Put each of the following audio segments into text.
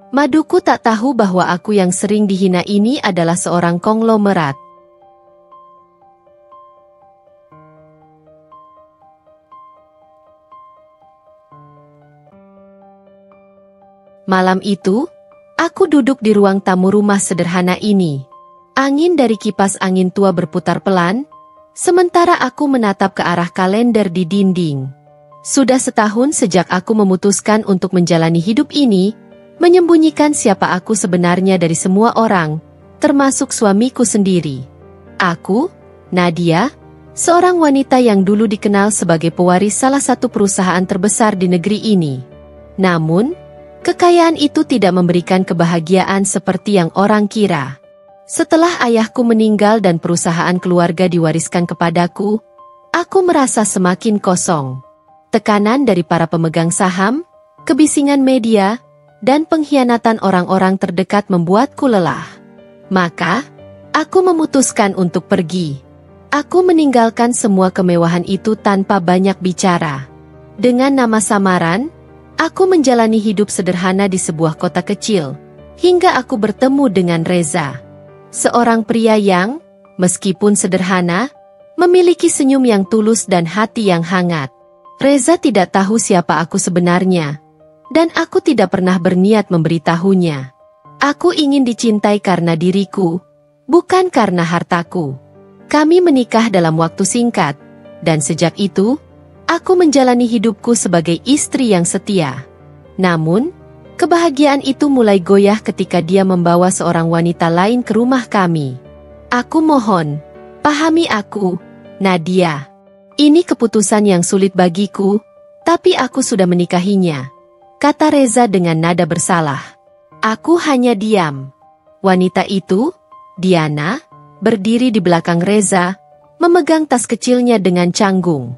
Maduku tak tahu bahwa aku yang sering dihina ini adalah seorang konglomerat. Malam itu, aku duduk di ruang tamu rumah sederhana ini. Angin dari kipas angin tua berputar pelan, sementara aku menatap ke arah kalender di dinding. Sudah setahun sejak aku memutuskan untuk menjalani hidup ini, menyembunyikan siapa aku sebenarnya dari semua orang, termasuk suamiku sendiri. Aku, Nadia, seorang wanita yang dulu dikenal sebagai pewaris salah satu perusahaan terbesar di negeri ini. Namun, kekayaan itu tidak memberikan kebahagiaan seperti yang orang kira. Setelah ayahku meninggal dan perusahaan keluarga diwariskan kepadaku, aku merasa semakin kosong. Tekanan dari para pemegang saham, kebisingan media, dan pengkhianatan orang-orang terdekat membuatku lelah. Maka, aku memutuskan untuk pergi. Aku meninggalkan semua kemewahan itu tanpa banyak bicara. Dengan nama samaran, aku menjalani hidup sederhana di sebuah kota kecil, hingga aku bertemu dengan Reza. Seorang pria yang, meskipun sederhana, memiliki senyum yang tulus dan hati yang hangat. Reza tidak tahu siapa aku sebenarnya, dan aku tidak pernah berniat memberitahunya. Aku ingin dicintai karena diriku, bukan karena hartaku. Kami menikah dalam waktu singkat, dan sejak itu, aku menjalani hidupku sebagai istri yang setia. Namun, kebahagiaan itu mulai goyah ketika dia membawa seorang wanita lain ke rumah kami. Aku mohon, pahami aku, Nadia. Ini keputusan yang sulit bagiku, tapi aku sudah menikahinya, kata Reza dengan nada bersalah. Aku hanya diam. Wanita itu, Diana, berdiri di belakang Reza, memegang tas kecilnya dengan canggung.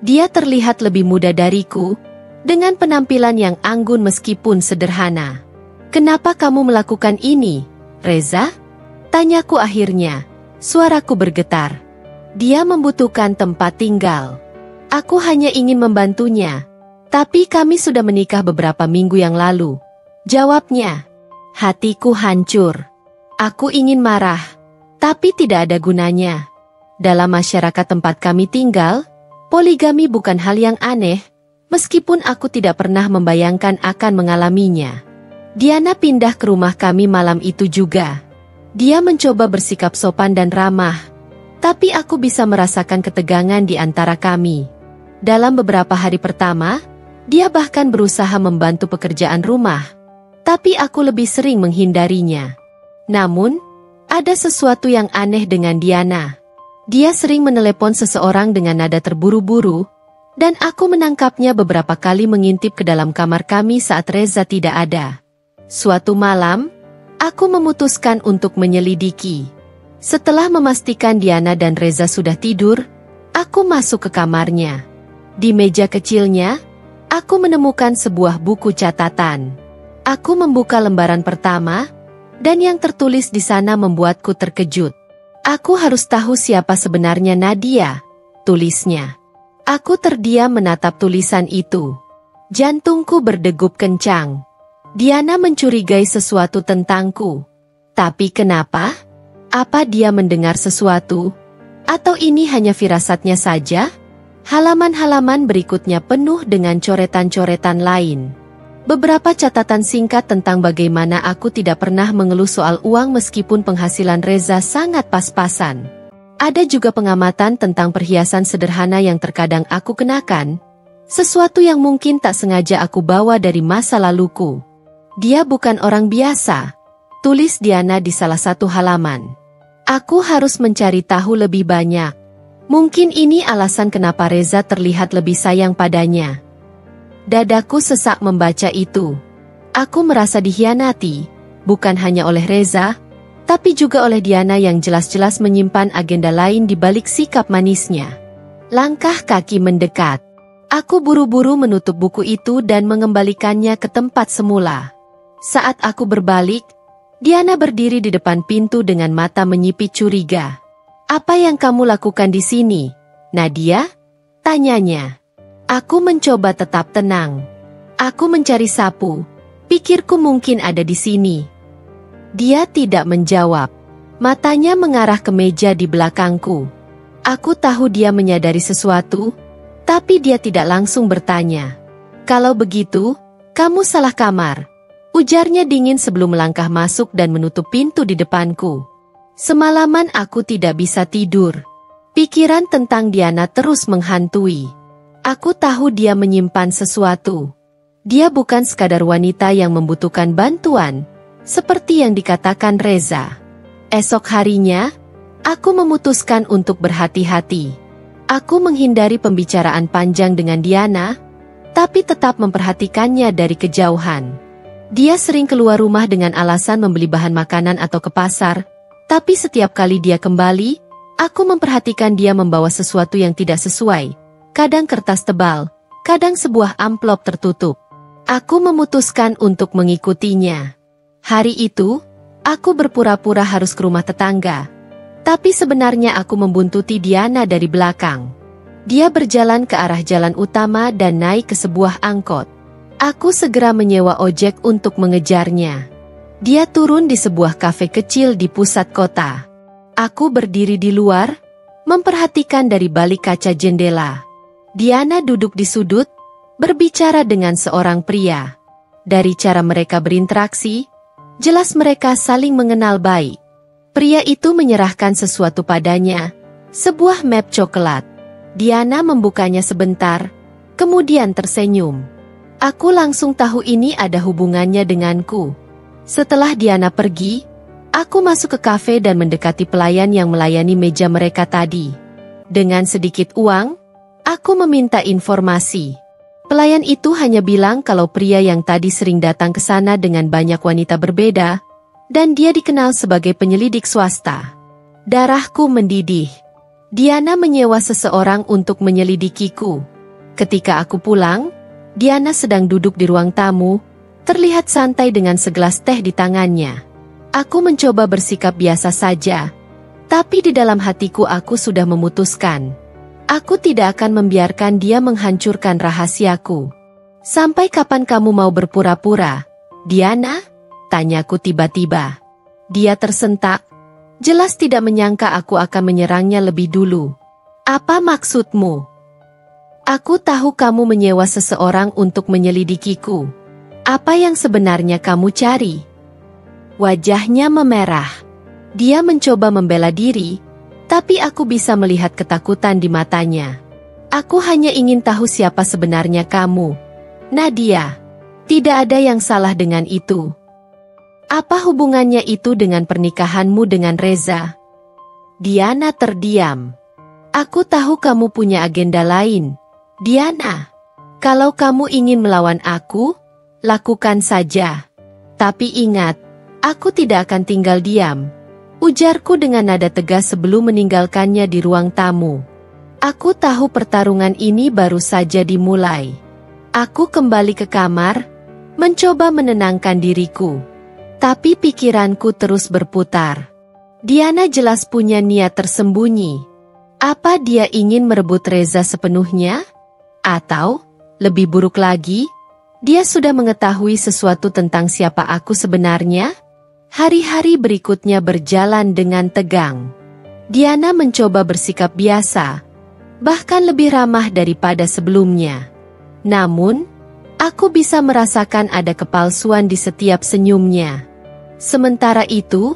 Dia terlihat lebih muda dariku, dengan penampilan yang anggun meskipun sederhana. Kenapa kamu melakukan ini, Reza? Tanyaku akhirnya. Suaraku bergetar. Dia membutuhkan tempat tinggal. Aku hanya ingin membantunya. Tapi kami sudah menikah beberapa minggu yang lalu. Jawabnya. Hatiku hancur. Aku ingin marah. Tapi tidak ada gunanya. Dalam masyarakat tempat kami tinggal, poligami bukan hal yang aneh, meskipun aku tidak pernah membayangkan akan mengalaminya. Diana pindah ke rumah kami malam itu juga. Dia mencoba bersikap sopan dan ramah, tapi aku bisa merasakan ketegangan di antara kami. Dalam beberapa hari pertama, dia bahkan berusaha membantu pekerjaan rumah, tapi aku lebih sering menghindarinya. Namun, ada sesuatu yang aneh dengan Diana. Dia sering menelepon seseorang dengan nada terburu-buru, dan aku menangkapnya beberapa kali mengintip ke dalam kamar kami saat Reza tidak ada. Suatu malam, aku memutuskan untuk menyelidiki. Setelah memastikan Diana dan Reza sudah tidur, aku masuk ke kamarnya. Di meja kecilnya, aku menemukan sebuah buku catatan. Aku membuka lembaran pertama, dan yang tertulis di sana membuatku terkejut. Aku harus tahu siapa sebenarnya Nadia, tulisnya. Aku terdiam menatap tulisan itu. Jantungku berdegup kencang. Diana mencurigai sesuatu tentangku. Tapi kenapa? Apa dia mendengar sesuatu? Atau ini hanya firasatnya saja? Halaman-halaman berikutnya penuh dengan coretan-coretan lain. Beberapa catatan singkat tentang bagaimana aku tidak pernah mengeluh soal uang meskipun penghasilan Reza sangat pas-pasan. Ada juga pengamatan tentang perhiasan sederhana yang terkadang aku kenakan, sesuatu yang mungkin tak sengaja aku bawa dari masa laluku. Dia bukan orang biasa, tulis Diana di salah satu halaman. Aku harus mencari tahu lebih banyak. Mungkin ini alasan kenapa Reza terlihat lebih sayang padanya. Dadaku sesak membaca itu. Aku merasa dikhianati, bukan hanya oleh Reza, tapi juga oleh Diana yang jelas-jelas menyimpan agenda lain di balik sikap manisnya. Langkah kaki mendekat. Aku buru-buru menutup buku itu dan mengembalikannya ke tempat semula. Saat aku berbalik, Diana berdiri di depan pintu dengan mata menyipit curiga. Apa yang kamu lakukan di sini, Nadia? Tanyanya. Aku mencoba tetap tenang. Aku mencari sapu, Pikirku mungkin ada di sini. Dia tidak menjawab. Matanya mengarah ke meja di belakangku. Aku tahu dia menyadari sesuatu, tapi dia tidak langsung bertanya. Kalau begitu, kamu salah kamar. Ujarnya dingin sebelum melangkah masuk dan menutup pintu di depanku. Semalaman aku tidak bisa tidur. Pikiran tentang Diana terus menghantui. Aku tahu dia menyimpan sesuatu. Dia bukan sekadar wanita yang membutuhkan bantuan, seperti yang dikatakan Reza. Esok harinya, aku memutuskan untuk berhati-hati. Aku menghindari pembicaraan panjang dengan Diana, tapi tetap memperhatikannya dari kejauhan. Dia sering keluar rumah dengan alasan membeli bahan makanan atau ke pasar, tapi setiap kali dia kembali, aku memperhatikan dia membawa sesuatu yang tidak sesuai, kadang kertas tebal, kadang sebuah amplop tertutup. Aku memutuskan untuk mengikutinya. Hari itu, aku berpura-pura harus ke rumah tetangga. Tapi sebenarnya aku membuntuti Diana dari belakang. Dia berjalan ke arah jalan utama dan naik ke sebuah angkot. Aku segera menyewa ojek untuk mengejarnya. Dia turun di sebuah kafe kecil di pusat kota. Aku berdiri di luar, memperhatikan dari balik kaca jendela. Diana duduk di sudut, berbicara dengan seorang pria. Dari cara mereka berinteraksi, jelas mereka saling mengenal baik. Pria itu menyerahkan sesuatu padanya, sebuah map coklat. Diana membukanya sebentar, kemudian tersenyum. Aku langsung tahu ini ada hubungannya denganku. Setelah Diana pergi, aku masuk ke kafe dan mendekati pelayan yang melayani meja mereka tadi. Dengan sedikit uang, aku meminta informasi. Pelayan itu hanya bilang kalau pria yang tadi sering datang ke sana dengan banyak wanita berbeda, dan dia dikenal sebagai penyelidik swasta. Darahku mendidih. Diana menyewa seseorang untuk menyelidikiku. Ketika aku pulang, Diana sedang duduk di ruang tamu, terlihat santai dengan segelas teh di tangannya. Aku mencoba bersikap biasa saja, tapi di dalam hatiku aku sudah memutuskan. Aku tidak akan membiarkan dia menghancurkan rahasiaku. Sampai kapan kamu mau berpura-pura, Diana? Tanyaku tiba-tiba. Dia tersentak. Jelas tidak menyangka aku akan menyerangnya lebih dulu. Apa maksudmu? Aku tahu kamu menyewa seseorang untuk menyelidikiku. Apa yang sebenarnya kamu cari? Wajahnya memerah. Dia mencoba membela diri, tapi aku bisa melihat ketakutan di matanya. Aku hanya ingin tahu siapa sebenarnya kamu, Nadia. Tidak ada yang salah dengan itu. Apa hubungannya itu dengan pernikahanmu dengan Reza? Diana terdiam. Aku tahu kamu punya agenda lain, Diana. Kalau kamu ingin melawan aku, lakukan saja. Tapi ingat, aku tidak akan tinggal diam. Ujarku dengan nada tegas sebelum meninggalkannya di ruang tamu. Aku tahu pertarungan ini baru saja dimulai. Aku kembali ke kamar, mencoba menenangkan diriku. Tapi pikiranku terus berputar. Diana jelas punya niat tersembunyi. Apa dia ingin merebut Reza sepenuhnya? Atau, lebih buruk lagi, dia sudah mengetahui sesuatu tentang siapa aku sebenarnya? Hari-hari berikutnya berjalan dengan tegang. Diana mencoba bersikap biasa, bahkan lebih ramah daripada sebelumnya. Namun, aku bisa merasakan ada kepalsuan di setiap senyumnya. Sementara itu,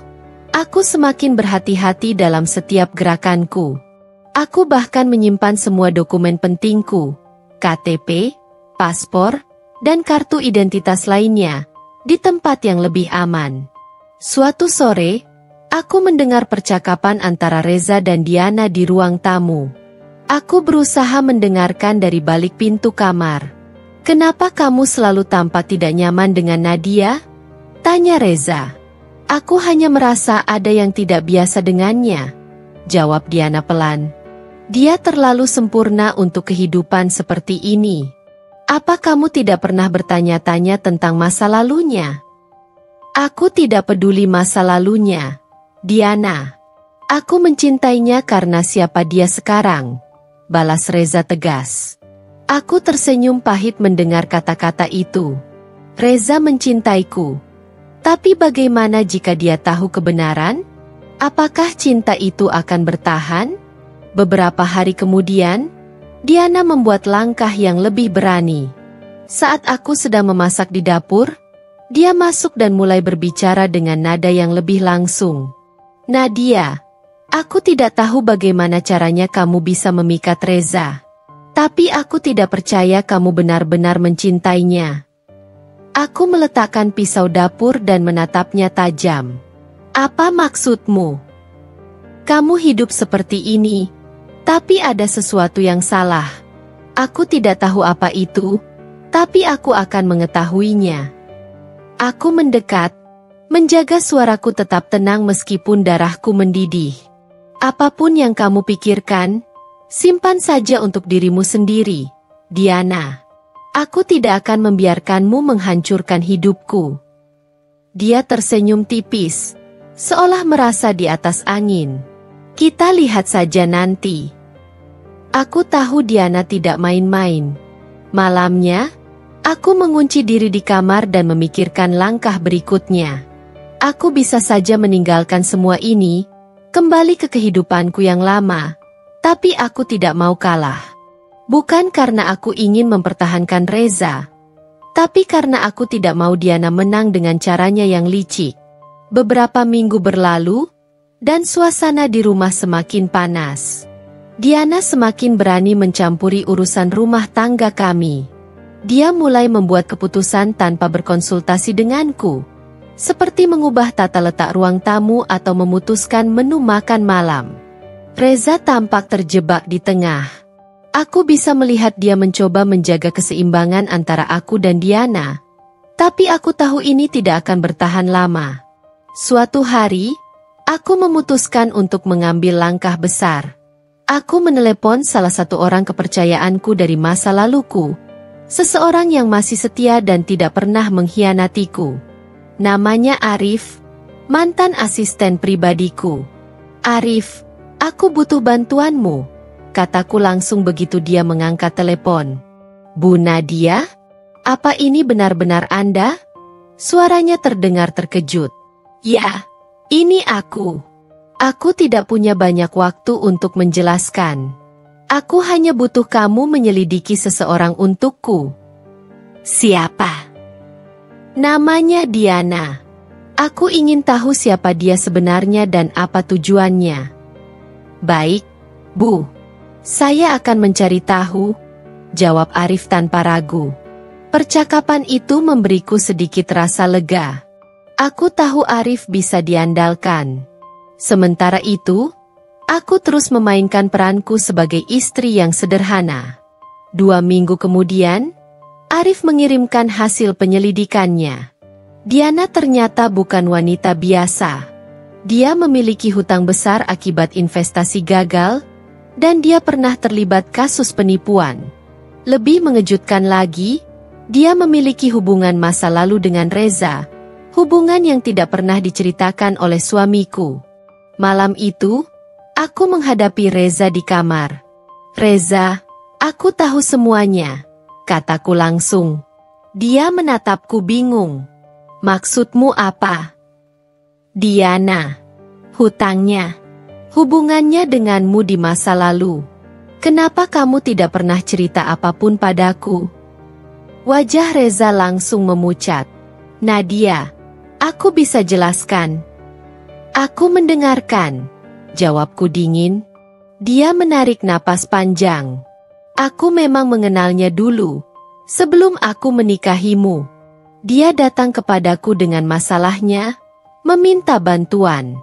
aku semakin berhati-hati dalam setiap gerakanku. Aku bahkan menyimpan semua dokumen pentingku, KTP, paspor, dan kartu identitas lainnya, di tempat yang lebih aman. Suatu sore, aku mendengar percakapan antara Reza dan Diana di ruang tamu. Aku berusaha mendengarkan dari balik pintu kamar. Kenapa kamu selalu tampak tidak nyaman dengan Nadia? Tanya Reza. Aku hanya merasa ada yang tidak biasa dengannya, jawab Diana pelan. Dia terlalu sempurna untuk kehidupan seperti ini. Apa kamu tidak pernah bertanya-tanya tentang masa lalunya? Aku tidak peduli masa lalunya, Diana. Aku mencintainya karena siapa dia sekarang, balas Reza tegas. Aku tersenyum pahit mendengar kata-kata itu. Reza mencintaiku. Tapi bagaimana jika dia tahu kebenaran? Apakah cinta itu akan bertahan? Beberapa hari kemudian, Diana membuat langkah yang lebih berani. Saat aku sedang memasak di dapur, dia masuk dan mulai berbicara dengan nada yang lebih langsung. Nadia, aku tidak tahu bagaimana caranya kamu bisa memikat Reza. Tapi aku tidak percaya kamu benar-benar mencintainya. Aku meletakkan pisau dapur dan menatapnya tajam. Apa maksudmu? Kamu hidup seperti ini, tapi ada sesuatu yang salah. Aku tidak tahu apa itu, tapi aku akan mengetahuinya. Aku mendekat, menjaga suaraku tetap tenang meskipun darahku mendidih. Apapun yang kamu pikirkan, simpan saja untuk dirimu sendiri, Diana. Aku tidak akan membiarkanmu menghancurkan hidupku. Dia tersenyum tipis, seolah merasa di atas angin. Kita lihat saja nanti. Aku tahu Diana tidak main-main. Malamnya, aku mengunci diri di kamar dan memikirkan langkah berikutnya. Aku bisa saja meninggalkan semua ini, kembali ke kehidupanku yang lama, tapi aku tidak mau kalah. Bukan karena aku ingin mempertahankan Reza, tapi karena aku tidak mau Diana menang dengan caranya yang licik. Beberapa minggu berlalu, dan suasana di rumah semakin panas. Diana semakin berani mencampuri urusan rumah tangga kami. Dia mulai membuat keputusan tanpa berkonsultasi denganku, seperti mengubah tata letak ruang tamu atau memutuskan menu makan malam. Reza tampak terjebak di tengah. Aku bisa melihat dia mencoba menjaga keseimbangan antara aku dan Diana. Tapi aku tahu ini tidak akan bertahan lama. Suatu hari, aku memutuskan untuk mengambil langkah besar. Aku menelepon salah satu orang kepercayaanku dari masa laluku. Seseorang yang masih setia dan tidak pernah mengkhianatiku. Namanya Arif, mantan asisten pribadiku. Arif, aku butuh bantuanmu, kataku langsung begitu dia mengangkat telepon. Bu Nadia? Apa ini benar-benar Anda? Suaranya terdengar terkejut. Ya, ini aku. Aku tidak punya banyak waktu untuk menjelaskan. Aku hanya butuh kamu menyelidiki seseorang untukku. Siapa? Namanya Diana. Aku ingin tahu siapa dia sebenarnya dan apa tujuannya. Baik, Bu. Saya akan mencari tahu, jawab Arif tanpa ragu. Percakapan itu memberiku sedikit rasa lega. Aku tahu Arif bisa diandalkan. Sementara itu, aku terus memainkan peranku sebagai istri yang sederhana. 2 minggu kemudian, Arif mengirimkan hasil penyelidikannya. Diana ternyata bukan wanita biasa. Dia memiliki hutang besar akibat investasi gagal, dan dia pernah terlibat kasus penipuan. Lebih mengejutkan lagi, dia memiliki hubungan masa lalu dengan Reza, hubungan yang tidak pernah diceritakan oleh suamiku. Malam itu, aku menghadapi Reza di kamar. Reza, aku tahu semuanya, kataku langsung. Dia menatapku bingung. Maksudmu apa? Diana, hutangnya. Hubungannya denganmu di masa lalu. Kenapa kamu tidak pernah cerita apapun padaku? Wajah Reza langsung memucat. Nadia, aku bisa jelaskan. Aku mendengarkan, jawabku dingin. Dia menarik napas panjang. Aku memang mengenalnya dulu, sebelum aku menikahimu. Dia datang kepadaku dengan masalahnya, meminta bantuan.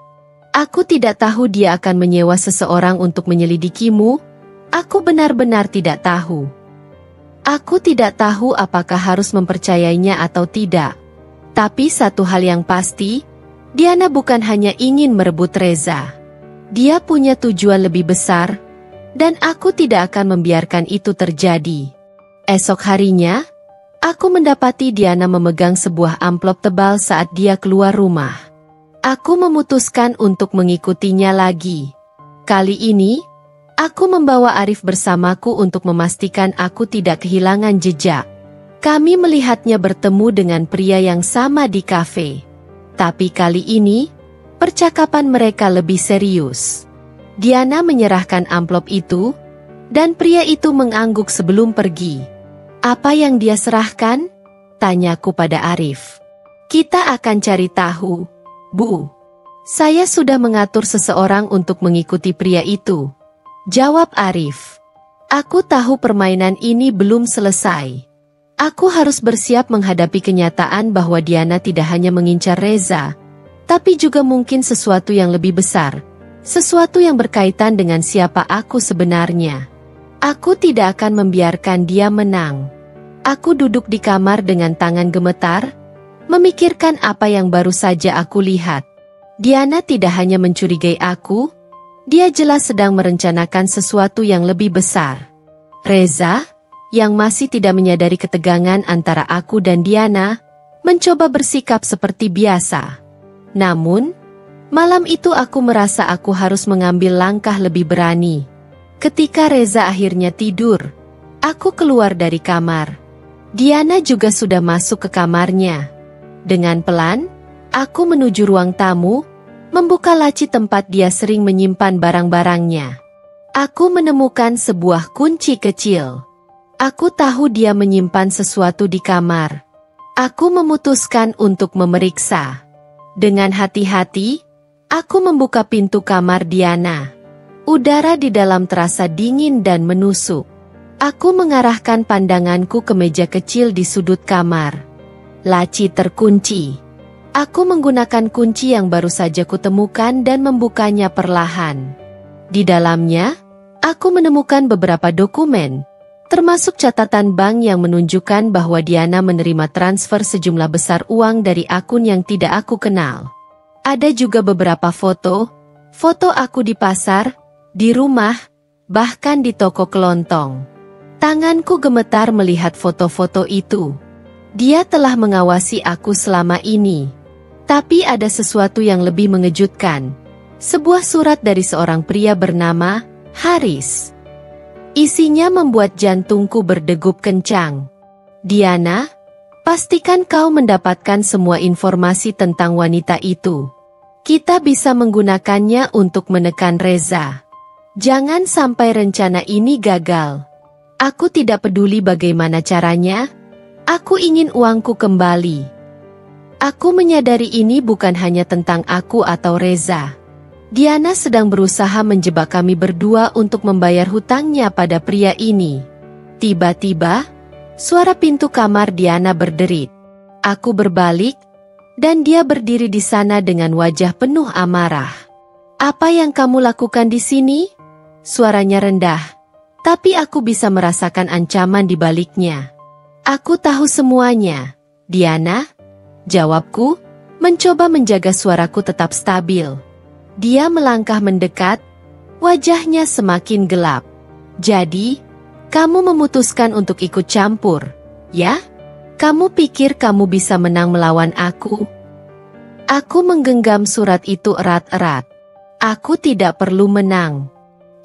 Aku tidak tahu dia akan menyewa seseorang untuk menyelidikimu. Aku benar-benar tidak tahu. Aku tidak tahu apakah harus mempercayainya atau tidak. Tapi satu hal yang pasti, Diana bukan hanya ingin merebut Reza. Dia punya tujuan lebih besar, dan aku tidak akan membiarkan itu terjadi. Esok harinya, aku mendapati Diana memegang sebuah amplop tebal saat dia keluar rumah. Aku memutuskan untuk mengikutinya lagi. Kali ini, aku membawa Arif bersamaku untuk memastikan aku tidak kehilangan jejak. Kami melihatnya bertemu dengan pria yang sama di kafe. Tapi kali ini, percakapan mereka lebih serius. Diana menyerahkan amplop itu, dan pria itu mengangguk sebelum pergi. Apa yang dia serahkan? Tanyaku pada Arif. Kita akan cari tahu, Bu. Saya sudah mengatur seseorang untuk mengikuti pria itu. Jawab Arif. Aku tahu permainan ini belum selesai. Aku harus bersiap menghadapi kenyataan bahwa Diana tidak hanya mengincar Reza, tapi juga mungkin sesuatu yang lebih besar, sesuatu yang berkaitan dengan siapa aku sebenarnya. Aku tidak akan membiarkan dia menang. Aku duduk di kamar dengan tangan gemetar, memikirkan apa yang baru saja aku lihat. Diana tidak hanya mencurigai aku, dia jelas sedang merencanakan sesuatu yang lebih besar. Reza, yang masih tidak menyadari ketegangan antara aku dan Diana, mencoba bersikap seperti biasa. Namun, malam itu aku merasa aku harus mengambil langkah lebih berani. Ketika Reza akhirnya tidur, aku keluar dari kamar. Diana juga sudah masuk ke kamarnya. Dengan pelan, aku menuju ruang tamu, membuka laci tempat dia sering menyimpan barang-barangnya. Aku menemukan sebuah kunci kecil. Aku tahu dia menyimpan sesuatu di kamar. Aku memutuskan untuk memeriksa. Dengan hati-hati, aku membuka pintu kamar Diana. Udara di dalam terasa dingin dan menusuk. Aku mengarahkan pandanganku ke meja kecil di sudut kamar. Laci terkunci. Aku menggunakan kunci yang baru saja kutemukan dan membukanya perlahan. Di dalamnya, aku menemukan beberapa dokumen, termasuk catatan bank yang menunjukkan bahwa Diana menerima transfer sejumlah besar uang dari akun yang tidak aku kenal. Ada juga beberapa foto aku di pasar, di rumah, bahkan di toko kelontong. Tanganku gemetar melihat foto-foto itu. Dia telah mengawasi aku selama ini. Tapi ada sesuatu yang lebih mengejutkan. Sebuah surat dari seorang pria bernama Haris. Isinya membuat jantungku berdegup kencang. Diana, pastikan kau mendapatkan semua informasi tentang wanita itu. Kita bisa menggunakannya untuk menekan Reza. Jangan sampai rencana ini gagal. Aku tidak peduli bagaimana caranya. Aku ingin uangku kembali. Aku menyadari ini bukan hanya tentang aku atau Reza. Diana sedang berusaha menjebak kami berdua untuk membayar hutangnya pada pria ini. Tiba-tiba, suara pintu kamar Diana berderit. Aku berbalik, dan dia berdiri di sana dengan wajah penuh amarah. Apa yang kamu lakukan di sini? Suaranya rendah, tapi aku bisa merasakan ancaman di baliknya. Aku tahu semuanya, Diana. Jawabku, mencoba menjaga suaraku tetap stabil. Dia melangkah mendekat, wajahnya semakin gelap. Jadi, kamu memutuskan untuk ikut campur, ya? Kamu pikir kamu bisa menang melawan aku? Aku menggenggam surat itu erat-erat. Aku tidak perlu menang.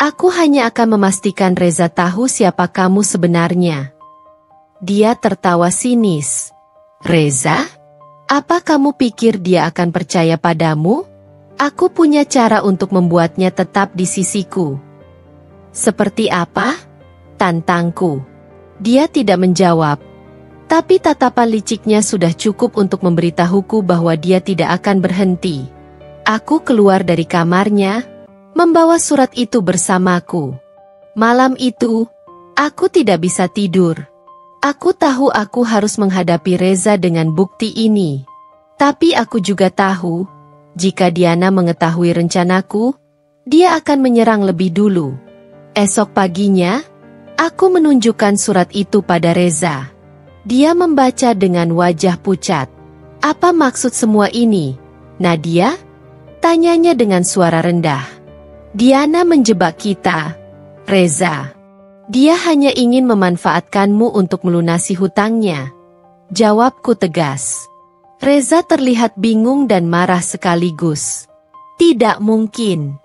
Aku hanya akan memastikan Reza tahu siapa kamu sebenarnya. Dia tertawa sinis. Reza? Apa kamu pikir dia akan percaya padamu? Aku punya cara untuk membuatnya tetap di sisiku. Seperti apa? Tantangku. Dia tidak menjawab. Tapi tatapan liciknya sudah cukup untuk memberitahuku bahwa dia tidak akan berhenti. Aku keluar dari kamarnya, membawa surat itu bersamaku. Malam itu, aku tidak bisa tidur. Aku tahu aku harus menghadapi Reza dengan bukti ini. Tapi aku juga tahu, jika Diana mengetahui rencanaku, dia akan menyerang lebih dulu. Esok paginya, aku menunjukkan surat itu pada Reza. Dia membaca dengan wajah pucat. Apa maksud semua ini, Nadia? Tanyanya dengan suara rendah. Diana menjebak kita, Reza. Dia hanya ingin memanfaatkanmu untuk melunasi hutangnya. Jawabku tegas. Reza terlihat bingung dan marah sekaligus. Tidak mungkin.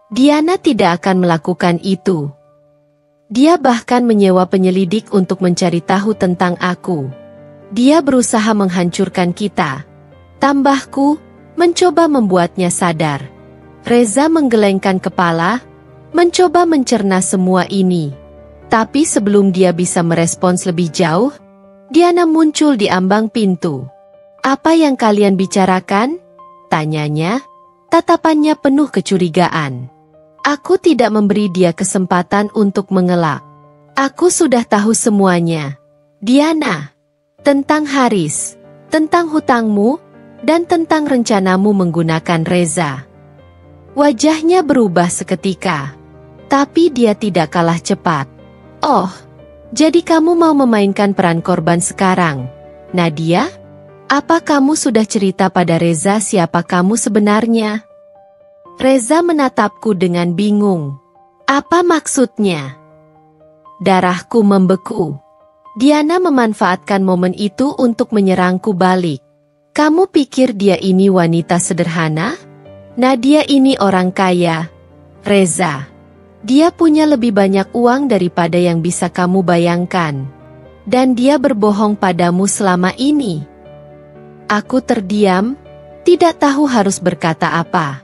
Diana tidak akan melakukan itu. Dia bahkan menyewa penyelidik untuk mencari tahu tentang aku. Dia berusaha menghancurkan kita. Tambahku, mencoba membuatnya sadar. Reza menggelengkan kepala, mencoba mencerna semua ini. Tapi sebelum dia bisa merespons lebih jauh, Diana muncul di ambang pintu. "Apa yang kalian bicarakan?" tanyanya, tatapannya penuh kecurigaan. Aku tidak memberi dia kesempatan untuk mengelak. "Aku sudah tahu semuanya, Diana. Tentang Haris, tentang hutangmu, dan tentang rencanamu menggunakan Reza." Wajahnya berubah seketika. Tapi dia tidak kalah cepat. "Oh, jadi kamu mau memainkan peran korban sekarang, Nadia? Apa kamu sudah cerita pada Reza siapa kamu sebenarnya?" Reza menatapku dengan bingung. "Apa maksudnya?" Darahku membeku. Diana memanfaatkan momen itu untuk menyerangku balik. "Kamu pikir dia ini wanita sederhana? Nadia ini orang kaya, Reza. Dia punya lebih banyak uang daripada yang bisa kamu bayangkan. Dan dia berbohong padamu selama ini." Aku terdiam, tidak tahu harus berkata apa.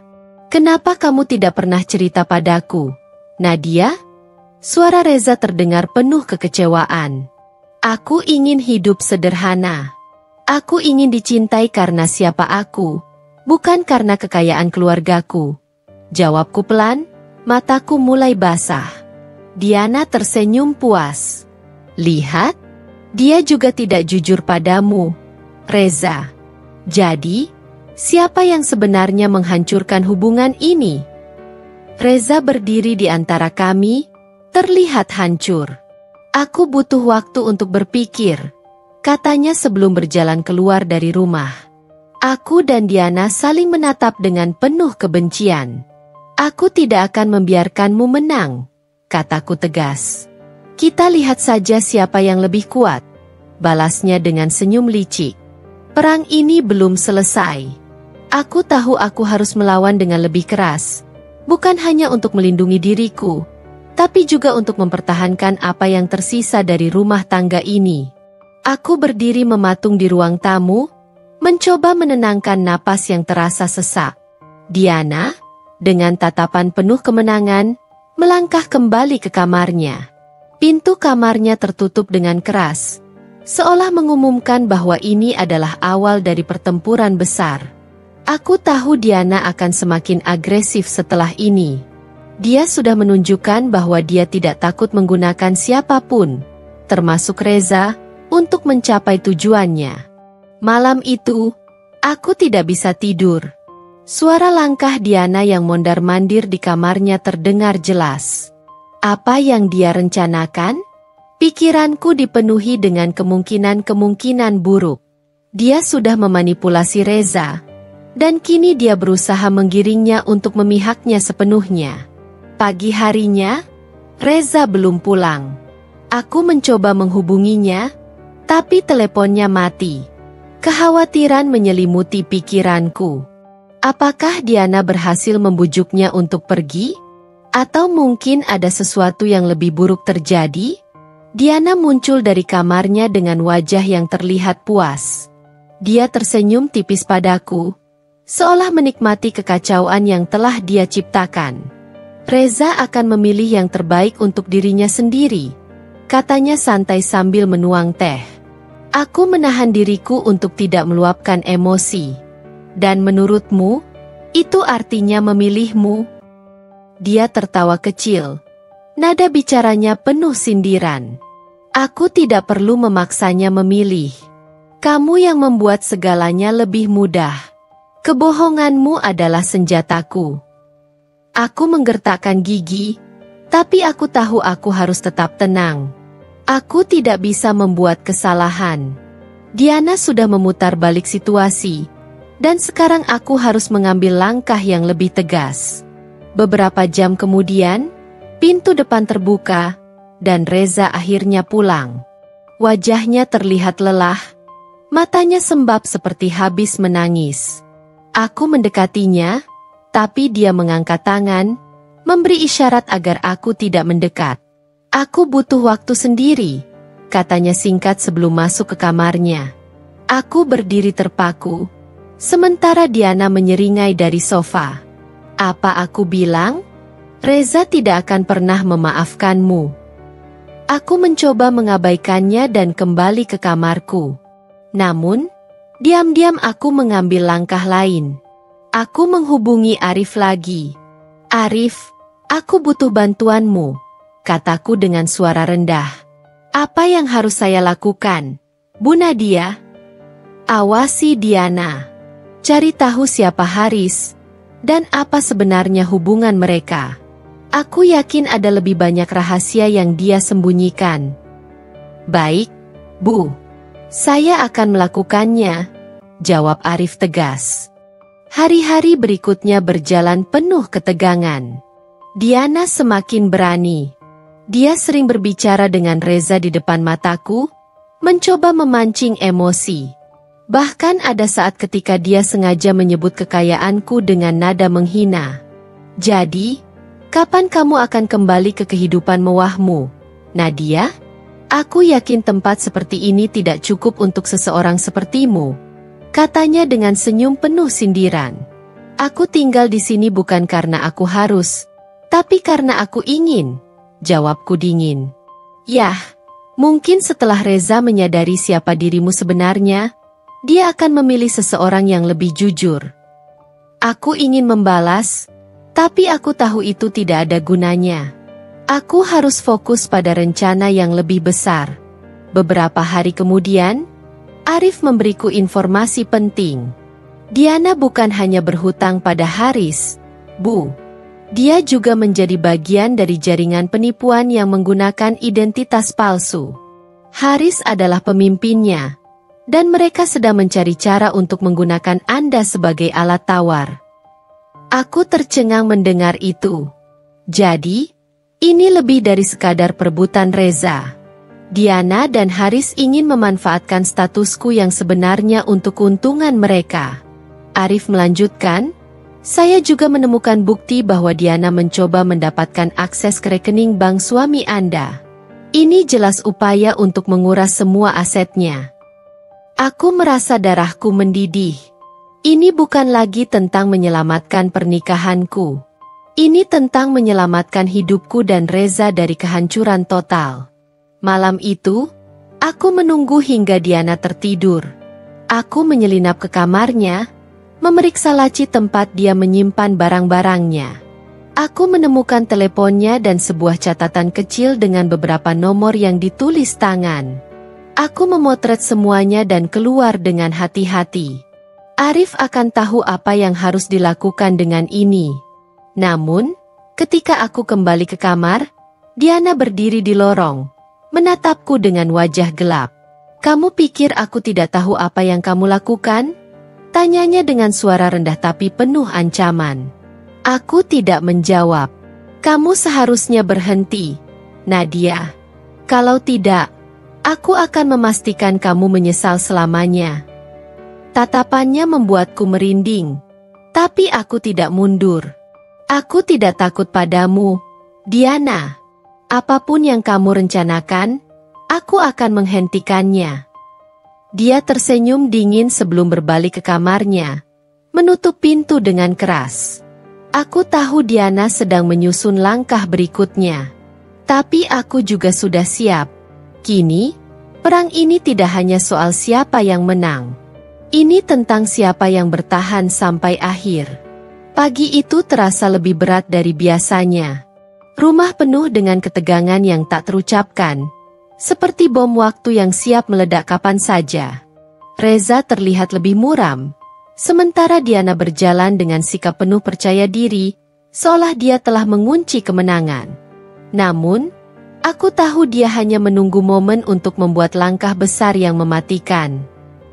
"Kenapa kamu tidak pernah cerita padaku, Nadia?" Suara Reza terdengar penuh kekecewaan. "Aku ingin hidup sederhana. Aku ingin dicintai karena siapa aku, bukan karena kekayaan keluargaku." Jawabku pelan, mataku mulai basah. Diana tersenyum puas. "Lihat, dia juga tidak jujur padamu, Reza. Jadi, siapa yang sebenarnya menghancurkan hubungan ini?" Reza berdiri di antara kami, terlihat hancur. "Aku butuh waktu untuk berpikir," katanya sebelum berjalan keluar dari rumah. Aku dan Diana saling menatap dengan penuh kebencian. "Aku tidak akan membiarkanmu menang," kataku tegas. "Kita lihat saja siapa yang lebih kuat," balasnya dengan senyum licik. "Perang ini belum selesai. Aku tahu aku harus melawan dengan lebih keras, bukan hanya untuk melindungi diriku, tapi juga untuk mempertahankan apa yang tersisa dari rumah tangga ini." Aku berdiri mematung di ruang tamu, mencoba menenangkan napas yang terasa sesak. Diana, dengan tatapan penuh kemenangan, melangkah kembali ke kamarnya. Pintu kamarnya tertutup dengan keras, seolah mengumumkan bahwa ini adalah awal dari pertempuran besar. Aku tahu Diana akan semakin agresif setelah ini. Dia sudah menunjukkan bahwa dia tidak takut menggunakan siapapun, termasuk Reza, untuk mencapai tujuannya. Malam itu, aku tidak bisa tidur. Suara langkah Diana yang mondar-mandir di kamarnya terdengar jelas. Apa yang dia rencanakan? Pikiranku dipenuhi dengan kemungkinan-kemungkinan buruk. Dia sudah memanipulasi Reza, dan kini dia berusaha menggiringnya untuk memihaknya sepenuhnya. Pagi harinya, Reza belum pulang. Aku mencoba menghubunginya, tapi teleponnya mati. Kekhawatiran menyelimuti pikiranku. Apakah Diana berhasil membujuknya untuk pergi? Atau mungkin ada sesuatu yang lebih buruk terjadi? Diana muncul dari kamarnya dengan wajah yang terlihat puas. Dia tersenyum tipis padaku, seolah menikmati kekacauan yang telah dia ciptakan. "Reza akan memilih yang terbaik untuk dirinya sendiri," katanya santai sambil menuang teh. Aku menahan diriku untuk tidak meluapkan emosi. "Dan menurutmu, itu artinya memilihmu?" Dia tertawa kecil. Nada bicaranya penuh sindiran. "Aku tidak perlu memaksanya memilih. Kamu yang membuat segalanya lebih mudah. Kebohonganmu adalah senjataku." Aku menggertakkan gigi, tapi aku tahu aku harus tetap tenang. Aku tidak bisa membuat kesalahan. Diana sudah memutar balik situasi, dan sekarang aku harus mengambil langkah yang lebih tegas. Beberapa jam kemudian, pintu depan terbuka, dan Reza akhirnya pulang. Wajahnya terlihat lelah, matanya sembab seperti habis menangis. Aku mendekatinya, tapi dia mengangkat tangan, memberi isyarat agar aku tidak mendekat. "Aku butuh waktu sendiri," katanya singkat sebelum masuk ke kamarnya. Aku berdiri terpaku, sementara Diana menyeringai dari sofa. Apa aku bilang? Reza tidak akan pernah memaafkanmu. Aku mencoba mengabaikannya dan kembali ke kamarku. Namun, diam-diam aku mengambil langkah lain. Aku menghubungi Arif lagi. Arif, aku butuh bantuanmu, kataku dengan suara rendah. Apa yang harus saya lakukan, Bu Nadia? Awasi Diana. Cari tahu siapa Haris, dan apa sebenarnya hubungan mereka. Aku yakin ada lebih banyak rahasia yang dia sembunyikan. Baik, Bu. Saya akan melakukannya, jawab Arif tegas. Hari-hari berikutnya berjalan penuh ketegangan. Diana semakin berani. Dia sering berbicara dengan Reza di depan mataku, mencoba memancing emosi. Bahkan ada saat ketika dia sengaja menyebut kekayaanku dengan nada menghina. Jadi, kapan kamu akan kembali ke kehidupan mewahmu, Nadia? Aku yakin tempat seperti ini tidak cukup untuk seseorang sepertimu, katanya dengan senyum penuh sindiran. Aku tinggal di sini bukan karena aku harus, tapi karena aku ingin, jawabku dingin. Yah, mungkin setelah Reza menyadari siapa dirimu sebenarnya, dia akan memilih seseorang yang lebih jujur. Aku ingin membalas, tapi aku tahu itu tidak ada gunanya. Aku harus fokus pada rencana yang lebih besar. Beberapa hari kemudian, Arif memberiku informasi penting. Diana bukan hanya berhutang pada Haris, Bu. Dia juga menjadi bagian dari jaringan penipuan yang menggunakan identitas palsu. Haris adalah pemimpinnya, dan mereka sedang mencari cara untuk menggunakan Anda sebagai alat tawar. Aku tercengang mendengar itu. Jadi, ini lebih dari sekadar perebutan Reza. Diana dan Haris ingin memanfaatkan statusku yang sebenarnya untuk keuntungan mereka. Arif melanjutkan, saya juga menemukan bukti bahwa Diana mencoba mendapatkan akses ke rekening bank suami Anda. Ini jelas upaya untuk menguras semua asetnya. Aku merasa darahku mendidih. Ini bukan lagi tentang menyelamatkan pernikahanku. Ini tentang menyelamatkan hidupku dan Reza dari kehancuran total. Malam itu, aku menunggu hingga Diana tertidur. Aku menyelinap ke kamarnya, memeriksa laci tempat dia menyimpan barang-barangnya. Aku menemukan teleponnya dan sebuah catatan kecil dengan beberapa nomor yang ditulis tangan. Aku memotret semuanya dan keluar dengan hati-hati. Arif akan tahu apa yang harus dilakukan dengan ini. Namun, ketika aku kembali ke kamar, Diana berdiri di lorong, menatapku dengan wajah gelap. Kamu pikir aku tidak tahu apa yang kamu lakukan? Tanyanya dengan suara rendah tapi penuh ancaman. Aku tidak menjawab. Kamu seharusnya berhenti, Nadia. Kalau tidak, aku akan memastikan kamu menyesal selamanya. Tatapannya membuatku merinding, tapi aku tidak mundur. Aku tidak takut padamu, Diana. Apapun yang kamu rencanakan, aku akan menghentikannya. Dia tersenyum dingin sebelum berbalik ke kamarnya, menutup pintu dengan keras. Aku tahu Diana sedang menyusun langkah berikutnya. Tapi aku juga sudah siap. Kini, perang ini tidak hanya soal siapa yang menang. Ini tentang siapa yang bertahan sampai akhir. Pagi itu terasa lebih berat dari biasanya. Rumah penuh dengan ketegangan yang tak terucapkan, seperti bom waktu yang siap meledak kapan saja. Reza terlihat lebih muram, sementara Diana berjalan dengan sikap penuh percaya diri, seolah dia telah mengunci kemenangan. Namun, aku tahu dia hanya menunggu momen untuk membuat langkah besar yang mematikan.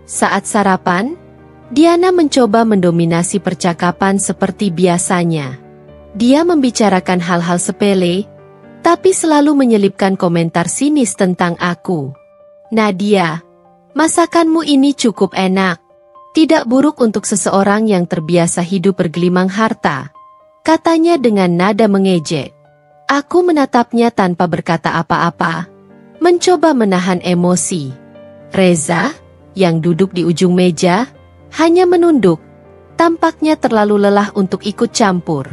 Saat sarapan, Diana mencoba mendominasi percakapan seperti biasanya. Dia membicarakan hal-hal sepele, tapi selalu menyelipkan komentar sinis tentang aku. Nadia, masakanmu ini cukup enak. Tidak buruk untuk seseorang yang terbiasa hidup bergelimang harta, katanya dengan nada mengejek. Aku menatapnya tanpa berkata apa-apa. mencoba menahan emosi. Reza, yang duduk di ujung meja, hanya menunduk. Tampaknya terlalu lelah untuk ikut campur.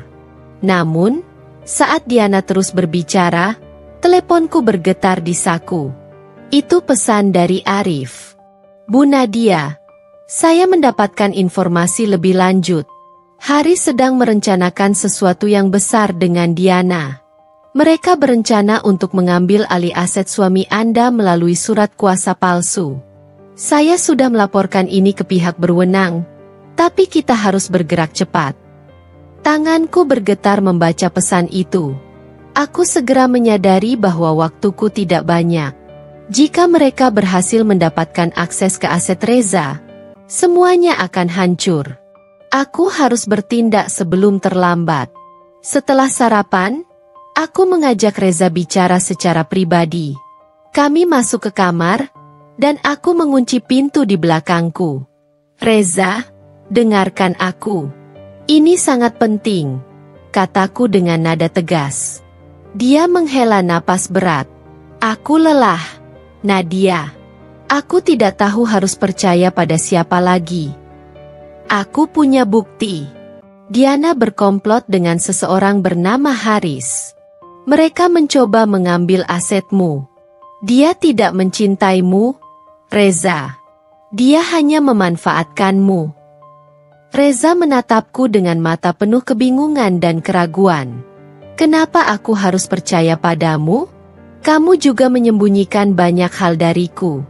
Namun, saat Diana terus berbicara, teleponku bergetar di saku. Itu pesan dari Arif. Bu Nadia, saya mendapatkan informasi lebih lanjut. Haris sedang merencanakan sesuatu yang besar dengan Diana. Mereka berencana untuk mengambil alih aset suami Anda melalui surat kuasa palsu. Saya sudah melaporkan ini ke pihak berwenang, tapi kita harus bergerak cepat. Tanganku bergetar membaca pesan itu. Aku segera menyadari bahwa waktuku tidak banyak. Jika mereka berhasil mendapatkan akses ke aset Reza, semuanya akan hancur. Aku harus bertindak sebelum terlambat. Setelah sarapan, aku mengajak Reza bicara secara pribadi. Kami masuk ke kamar, dan aku mengunci pintu di belakangku. Reza, dengarkan aku. Ini sangat penting, kataku dengan nada tegas. Dia menghela napas berat. Aku lelah, Nadia. Aku tidak tahu harus percaya pada siapa lagi. Aku punya bukti. Diana berkomplot dengan seseorang bernama Haris. Mereka mencoba mengambil asetmu. Dia tidak mencintaimu, Reza. Dia hanya memanfaatkanmu. Reza menatapku dengan mata penuh kebingungan dan keraguan. Kenapa aku harus percaya padamu? Kamu juga menyembunyikan banyak hal dariku.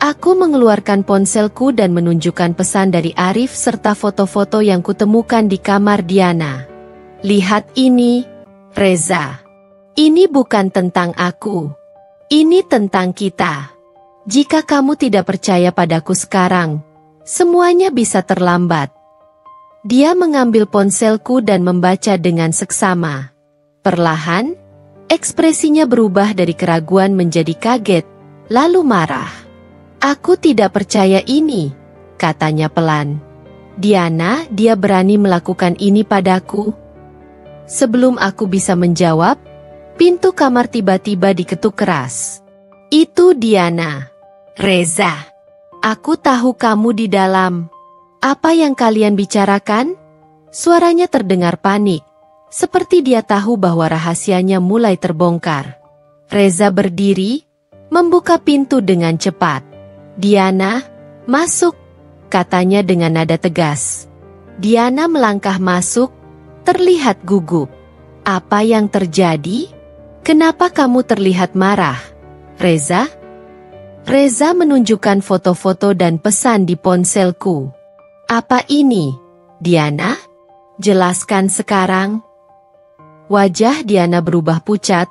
Aku mengeluarkan ponselku dan menunjukkan pesan dari Arif serta foto-foto yang kutemukan di kamar Diana. Lihat ini, Reza. Ini bukan tentang aku. Ini tentang kita. Jika kamu tidak percaya padaku sekarang, semuanya bisa terlambat. Dia mengambil ponselku dan membaca dengan seksama. Perlahan, ekspresinya berubah dari keraguan menjadi kaget, lalu marah. Aku tidak percaya ini, katanya pelan. Diana, dia berani melakukan ini padaku. Sebelum aku bisa menjawab, pintu kamar tiba-tiba diketuk keras. Itu Diana. Reza. Aku tahu kamu di dalam. Apa yang kalian bicarakan? Suaranya terdengar panik, seperti dia tahu bahwa rahasianya mulai terbongkar. Reza berdiri, membuka pintu dengan cepat. Diana, masuk, katanya dengan nada tegas. Diana melangkah masuk, terlihat gugup. Apa yang terjadi? Kenapa kamu terlihat marah, Reza? Reza menunjukkan foto-foto dan pesan di ponselku. Apa ini, Diana? Jelaskan sekarang. Wajah Diana berubah pucat,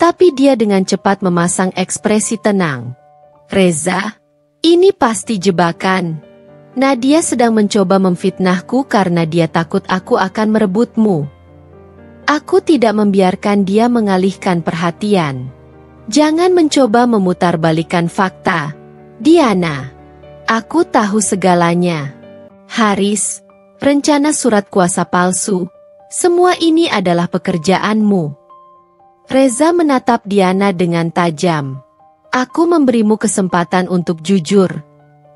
tapi dia dengan cepat memasang ekspresi tenang. Reza, ini pasti jebakan. Nadia sedang mencoba memfitnahku karena dia takut aku akan merebutmu. Aku tidak membiarkan dia mengalihkan perhatian. Jangan mencoba memutarbalikkan fakta, Diana. Aku tahu segalanya. Haris, rencana surat kuasa palsu, semua ini adalah pekerjaanmu. Reza menatap Diana dengan tajam. Aku memberimu kesempatan untuk jujur,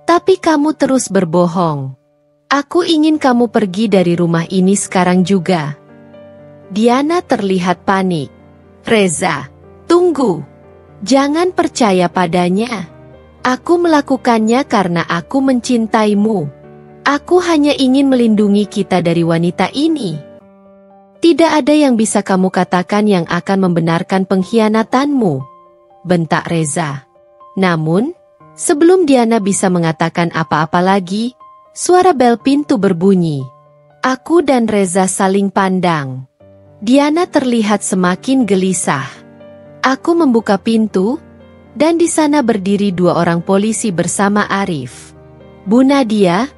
tapi kamu terus berbohong. Aku ingin kamu pergi dari rumah ini sekarang juga. Diana terlihat panik. Reza, tunggu. Jangan percaya padanya. Aku melakukannya karena aku mencintaimu. Aku hanya ingin melindungi kita dari wanita ini. Tidak ada yang bisa kamu katakan yang akan membenarkan pengkhianatanmu, bentak Reza. Namun, sebelum Diana bisa mengatakan apa-apa lagi, suara bel pintu berbunyi. Aku dan Reza saling pandang. Diana terlihat semakin gelisah. Aku membuka pintu, dan di sana berdiri dua orang polisi bersama Arif. Bu Nadia,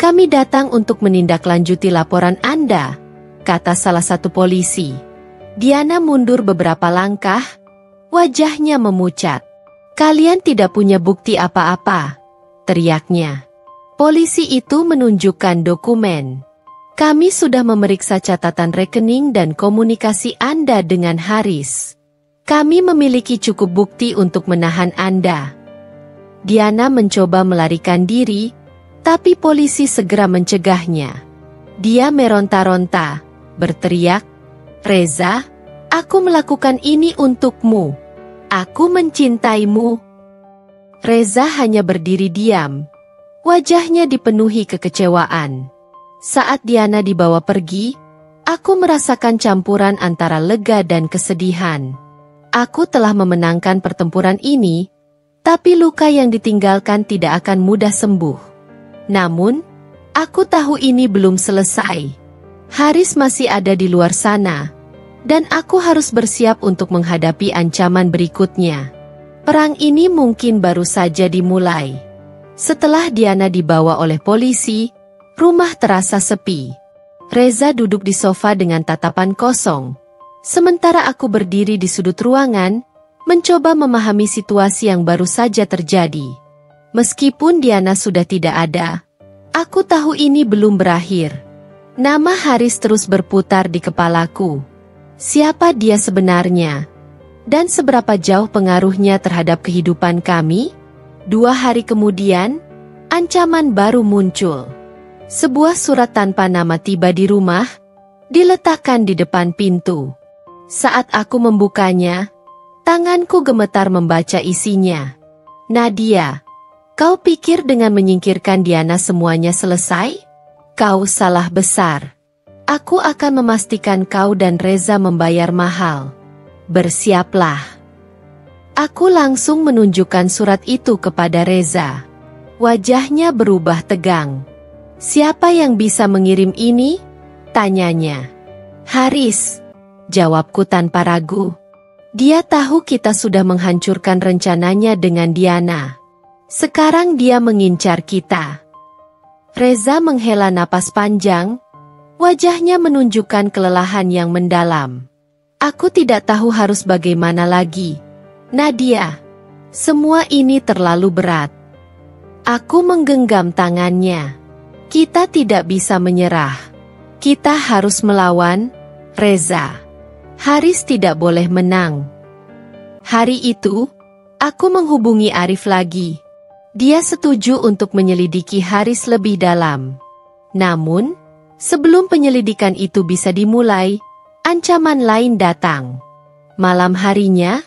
kami datang untuk menindaklanjuti laporan Anda, kata salah satu polisi. Diana mundur beberapa langkah, wajahnya memucat. Kalian tidak punya bukti apa-apa, teriaknya. Polisi itu menunjukkan dokumen. Kami sudah memeriksa catatan rekening dan komunikasi Anda dengan Haris. Kami memiliki cukup bukti untuk menahan Anda. Diana mencoba melarikan diri, tapi polisi segera mencegahnya. Dia meronta-ronta, berteriak, "Reza, aku melakukan ini untukmu. Aku mencintaimu." Reza hanya berdiri diam. Wajahnya dipenuhi kekecewaan. Saat Diana dibawa pergi, aku merasakan campuran antara lega dan kesedihan. Aku telah memenangkan pertempuran ini, tapi luka yang ditinggalkan tidak akan mudah sembuh. Namun, aku tahu ini belum selesai. Haris masih ada di luar sana, dan aku harus bersiap untuk menghadapi ancaman berikutnya. Perang ini mungkin baru saja dimulai. Setelah Diana dibawa oleh polisi, rumah terasa sepi. Reza duduk di sofa dengan tatapan kosong. Sementara aku berdiri di sudut ruangan, mencoba memahami situasi yang baru saja terjadi. Meskipun Diana sudah tidak ada, aku tahu ini belum berakhir. Nama Haris terus berputar di kepalaku. Siapa dia sebenarnya? Dan seberapa jauh pengaruhnya terhadap kehidupan kami? 2 hari kemudian, ancaman baru muncul. Sebuah surat tanpa nama tiba di rumah, diletakkan di depan pintu. Saat aku membukanya, tanganku gemetar membaca isinya. "Nadia, kau pikir dengan menyingkirkan Diana semuanya selesai? Kau salah besar. Aku akan memastikan kau dan Reza membayar mahal. Bersiaplah." Aku langsung menunjukkan surat itu kepada Reza. Wajahnya berubah tegang. "Siapa yang bisa mengirim ini?" tanyanya. "Haris," jawabku tanpa ragu. "Dia tahu kita sudah menghancurkan rencananya dengan Diana. Sekarang dia mengincar kita." Reza menghela napas panjang. Wajahnya menunjukkan kelelahan yang mendalam. Aku tidak tahu harus bagaimana lagi. "Nadia, semua ini terlalu berat." Aku menggenggam tangannya. "Kita tidak bisa menyerah. Kita harus melawan, Reza. Haris tidak boleh menang." Hari itu, aku menghubungi Arif lagi. Dia setuju untuk menyelidiki Haris lebih dalam. Namun, sebelum penyelidikan itu bisa dimulai, ancaman lain datang. Malam harinya,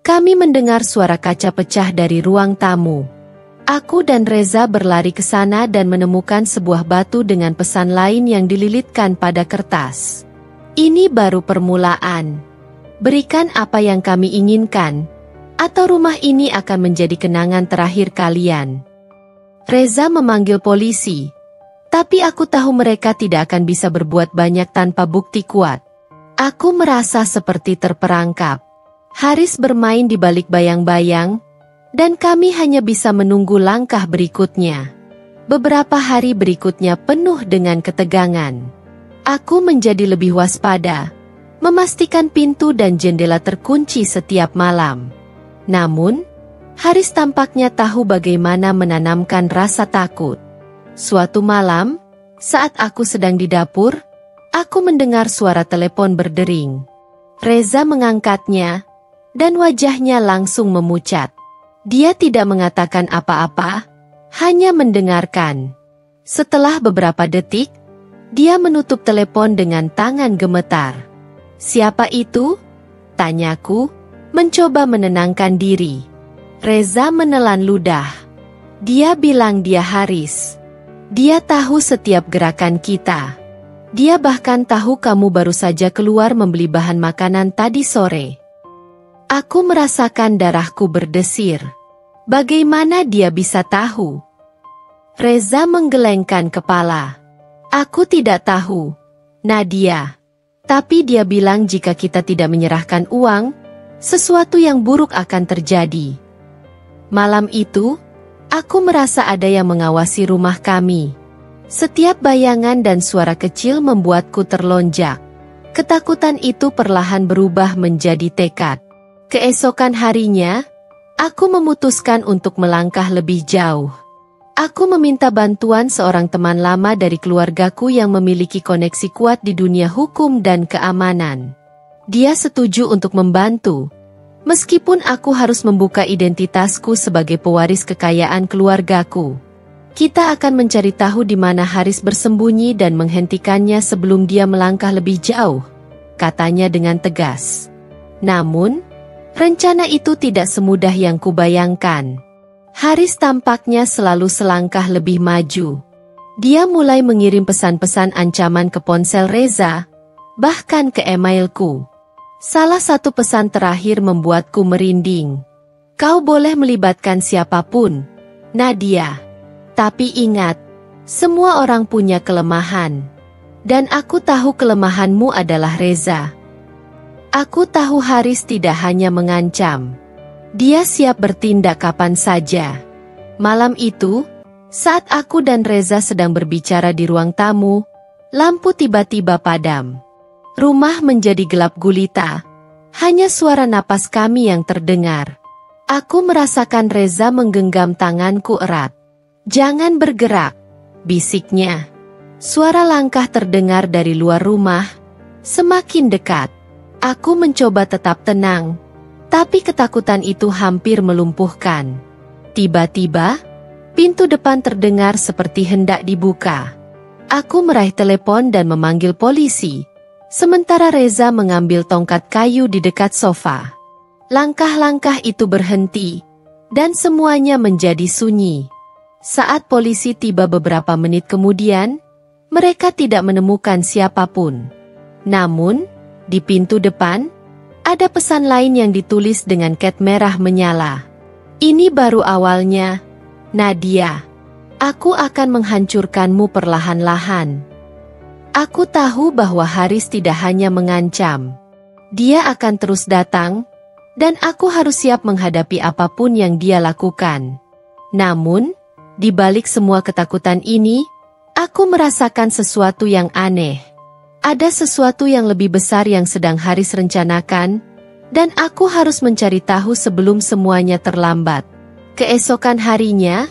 kami mendengar suara kaca pecah dari ruang tamu. Aku dan Reza berlari ke sana dan menemukan sebuah batu dengan pesan lain yang dililitkan pada kertas. "Ini baru permulaan. Berikan apa yang kami inginkan, atau rumah ini akan menjadi kenangan terakhir kalian." Reza memanggil polisi, tapi aku tahu mereka tidak akan bisa berbuat banyak tanpa bukti kuat. Aku merasa seperti terperangkap. Haris bermain di balik bayang-bayang, dan kami hanya bisa menunggu langkah berikutnya. Beberapa hari berikutnya penuh dengan ketegangan. Aku menjadi lebih waspada, memastikan pintu dan jendela terkunci setiap malam. Namun, Haris tampaknya tahu bagaimana menanamkan rasa takut. Suatu malam, saat aku sedang di dapur, aku mendengar suara telepon berdering. Reza mengangkatnya, dan wajahnya langsung memucat. Dia tidak mengatakan apa-apa, hanya mendengarkan. Setelah beberapa detik, dia menutup telepon dengan tangan gemetar. "Siapa itu?" tanyaku, mencoba menenangkan diri. Reza menelan ludah. "Dia bilang dia Haris. Dia tahu setiap gerakan kita. Dia bahkan tahu kamu baru saja keluar membeli bahan makanan tadi sore." Aku merasakan darahku berdesir. Bagaimana dia bisa tahu? Reza menggelengkan kepala. "Aku tidak tahu, Nadia. Tapi dia bilang jika kita tidak menyerahkan uang, sesuatu yang buruk akan terjadi." Malam itu, aku merasa ada yang mengawasi rumah kami. Setiap bayangan dan suara kecil membuatku terlonjak. Ketakutan itu perlahan berubah menjadi tekad. Keesokan harinya, aku memutuskan untuk melangkah lebih jauh. Aku meminta bantuan seorang teman lama dari keluargaku yang memiliki koneksi kuat di dunia hukum dan keamanan. Dia setuju untuk membantu, Meskipun aku harus membuka identitasku sebagai pewaris kekayaan keluargaku. Kita akan mencari tahu di mana Haris bersembunyi dan menghentikannya sebelum dia melangkah lebih jauh, katanya dengan tegas. Namun, rencana itu tidak semudah yang kubayangkan. Haris tampaknya selalu selangkah lebih maju. Dia mulai mengirim pesan-pesan ancaman ke ponsel Reza, bahkan ke emailku. Salah satu pesan terakhir membuatku merinding. Kau boleh melibatkan siapapun, Nadia. Tapi ingat, semua orang punya kelemahan. Dan aku tahu kelemahanmu adalah Reza. Aku tahu Haris tidak hanya mengancam. Dia siap bertindak kapan saja. Malam itu, saat aku dan Reza sedang berbicara di ruang tamu, lampu tiba-tiba padam. Rumah menjadi gelap gulita. Hanya suara napas kami yang terdengar. Aku merasakan Reza menggenggam tanganku erat. Jangan bergerak, bisiknya. Suara langkah terdengar dari luar rumah, semakin dekat. Aku mencoba tetap tenang, tapi ketakutan itu hampir melumpuhkan. Tiba-tiba, pintu depan terdengar seperti hendak dibuka. Aku meraih telepon dan memanggil polisi. Sementara Reza mengambil tongkat kayu di dekat sofa. Langkah-langkah itu berhenti, dan semuanya menjadi sunyi. Saat polisi tiba beberapa menit kemudian, mereka tidak menemukan siapapun. Namun, di pintu depan, ada pesan lain yang ditulis dengan cat merah menyala. Ini baru awalnya, Nadia. Aku akan menghancurkanmu perlahan-lahan. Aku tahu bahwa Haris tidak hanya mengancam. Dia akan terus datang, dan aku harus siap menghadapi apapun yang dia lakukan. Namun, di balik semua ketakutan ini, aku merasakan sesuatu yang aneh. Ada sesuatu yang lebih besar yang sedang Haris rencanakan, dan aku harus mencari tahu sebelum semuanya terlambat. Keesokan harinya,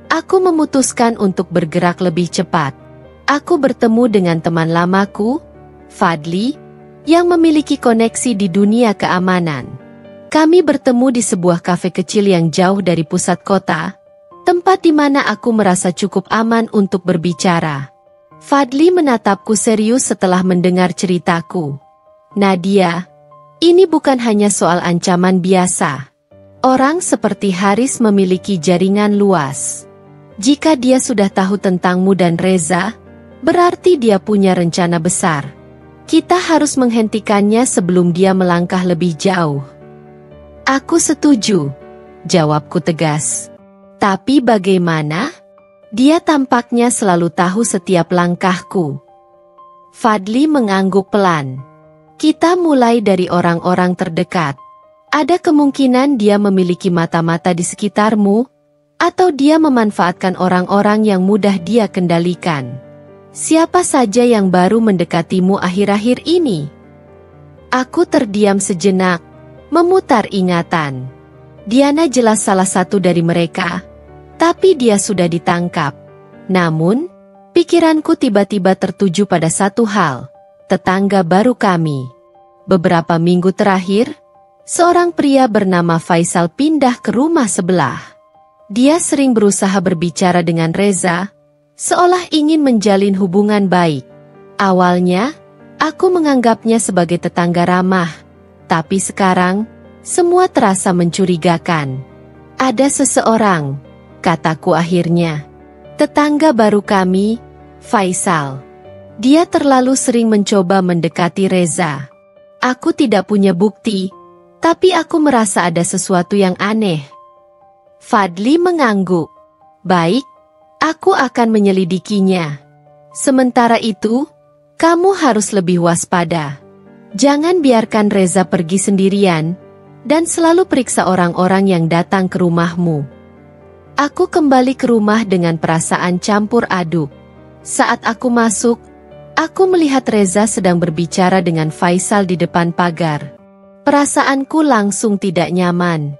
aku memutuskan untuk bergerak lebih cepat. Aku bertemu dengan teman lamaku, Fadli, yang memiliki koneksi di dunia keamanan. Kami bertemu di sebuah kafe kecil yang jauh dari pusat kota, tempat di mana aku merasa cukup aman untuk berbicara. Fadli menatapku serius setelah mendengar ceritaku. Nadia, ini bukan hanya soal ancaman biasa. Orang seperti Haris memiliki jaringan luas. Jika dia sudah tahu tentangmu dan Reza, berarti dia punya rencana besar. Kita harus menghentikannya sebelum dia melangkah lebih jauh. Aku setuju, jawabku tegas. Tapi bagaimana? Dia tampaknya selalu tahu setiap langkahku. Fadli mengangguk pelan. Kita mulai dari orang-orang terdekat. Ada kemungkinan dia memiliki mata-mata di sekitarmu, atau dia memanfaatkan orang-orang yang mudah dia kendalikan. Siapa saja yang baru mendekatimu akhir-akhir ini? Aku terdiam sejenak, memutar ingatan. Diana jelas salah satu dari mereka, tapi dia sudah ditangkap. Namun, pikiranku tiba-tiba tertuju pada satu hal, tetangga baru kami. Beberapa minggu terakhir, seorang pria bernama Faisal pindah ke rumah sebelah. Dia sering berusaha berbicara dengan Reza, seolah ingin menjalin hubungan baik. Awalnya, aku menganggapnya sebagai tetangga ramah, tapi sekarang, semua terasa mencurigakan. Ada seseorang, kataku akhirnya. Tetangga baru kami, Faisal. Dia terlalu sering mencoba mendekati Reza. Aku tidak punya bukti, tapi aku merasa ada sesuatu yang aneh. Fadli mengangguk. Baik, aku akan menyelidikinya. Sementara itu, kamu harus lebih waspada. Jangan biarkan Reza pergi sendirian, dan selalu periksa orang-orang yang datang ke rumahmu. Aku kembali ke rumah dengan perasaan campur aduk. Saat aku masuk, aku melihat Reza sedang berbicara dengan Faisal di depan pagar. Perasaanku langsung tidak nyaman.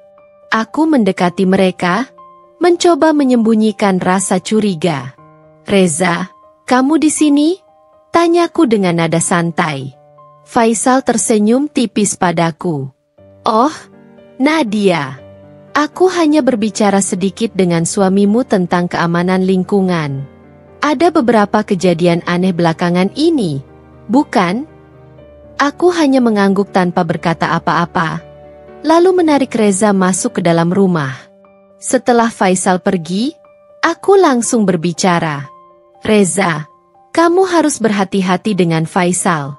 Aku mendekati mereka, mencoba menyembunyikan rasa curiga. Reza, kamu di sini? Tanyaku dengan nada santai. Faisal tersenyum tipis padaku. Oh, Nadia, aku hanya berbicara sedikit dengan suamimu tentang keamanan lingkungan. Ada beberapa kejadian aneh belakangan ini, bukan? Aku hanya mengangguk tanpa berkata apa-apa, lalu menarik Reza masuk ke dalam rumah. Setelah Faisal pergi, aku langsung berbicara. Reza, kamu harus berhati-hati dengan Faisal.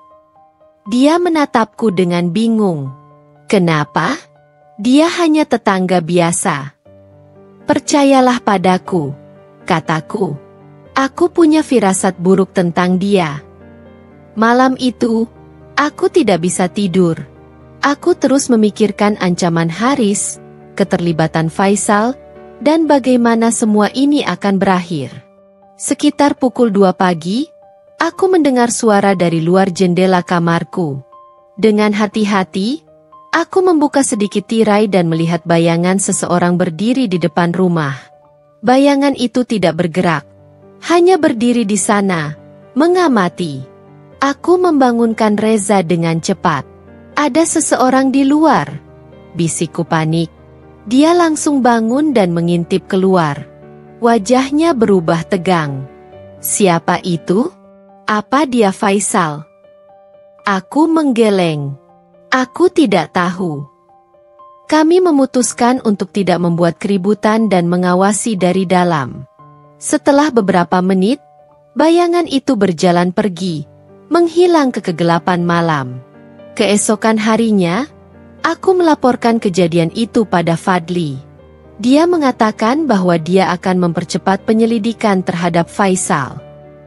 Dia menatapku dengan bingung. Kenapa? Dia hanya tetangga biasa. Percayalah padaku, kataku. Aku punya firasat buruk tentang dia. Malam itu, aku tidak bisa tidur. Aku terus memikirkan ancaman Haris, keterlibatan Faisal, dan bagaimana semua ini akan berakhir. Sekitar pukul 2 pagi, aku mendengar suara dari luar jendela kamarku. Dengan hati-hati, aku membuka sedikit tirai dan melihat bayangan seseorang berdiri di depan rumah. Bayangan itu tidak bergerak, hanya berdiri di sana, mengamati. Aku membangunkan Reza dengan cepat. Ada seseorang di luar, bisikku panik. Dia langsung bangun dan mengintip keluar. Wajahnya berubah tegang. Siapa itu? Apa dia Faisal? Aku menggeleng. Aku tidak tahu. Kami memutuskan untuk tidak membuat keributan dan mengawasi dari dalam. Setelah beberapa menit, bayangan itu berjalan pergi, menghilang ke kegelapan malam. Keesokan harinya, aku melaporkan kejadian itu pada Fadli. Dia mengatakan bahwa dia akan mempercepat penyelidikan terhadap Faisal.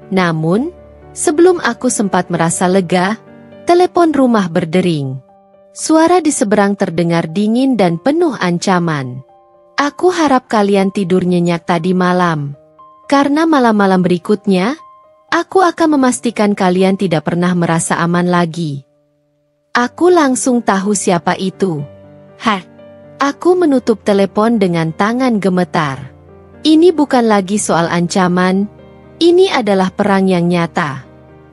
Namun, sebelum aku sempat merasa lega, telepon rumah berdering. Suara di seberang terdengar dingin dan penuh ancaman. Aku harap kalian tidur nyenyak tadi malam. Karena malam-malam berikutnya, aku akan memastikan kalian tidak pernah merasa aman lagi. Aku langsung tahu siapa itu. Aku menutup telepon dengan tangan gemetar. Ini bukan lagi soal ancaman, ini adalah perang yang nyata.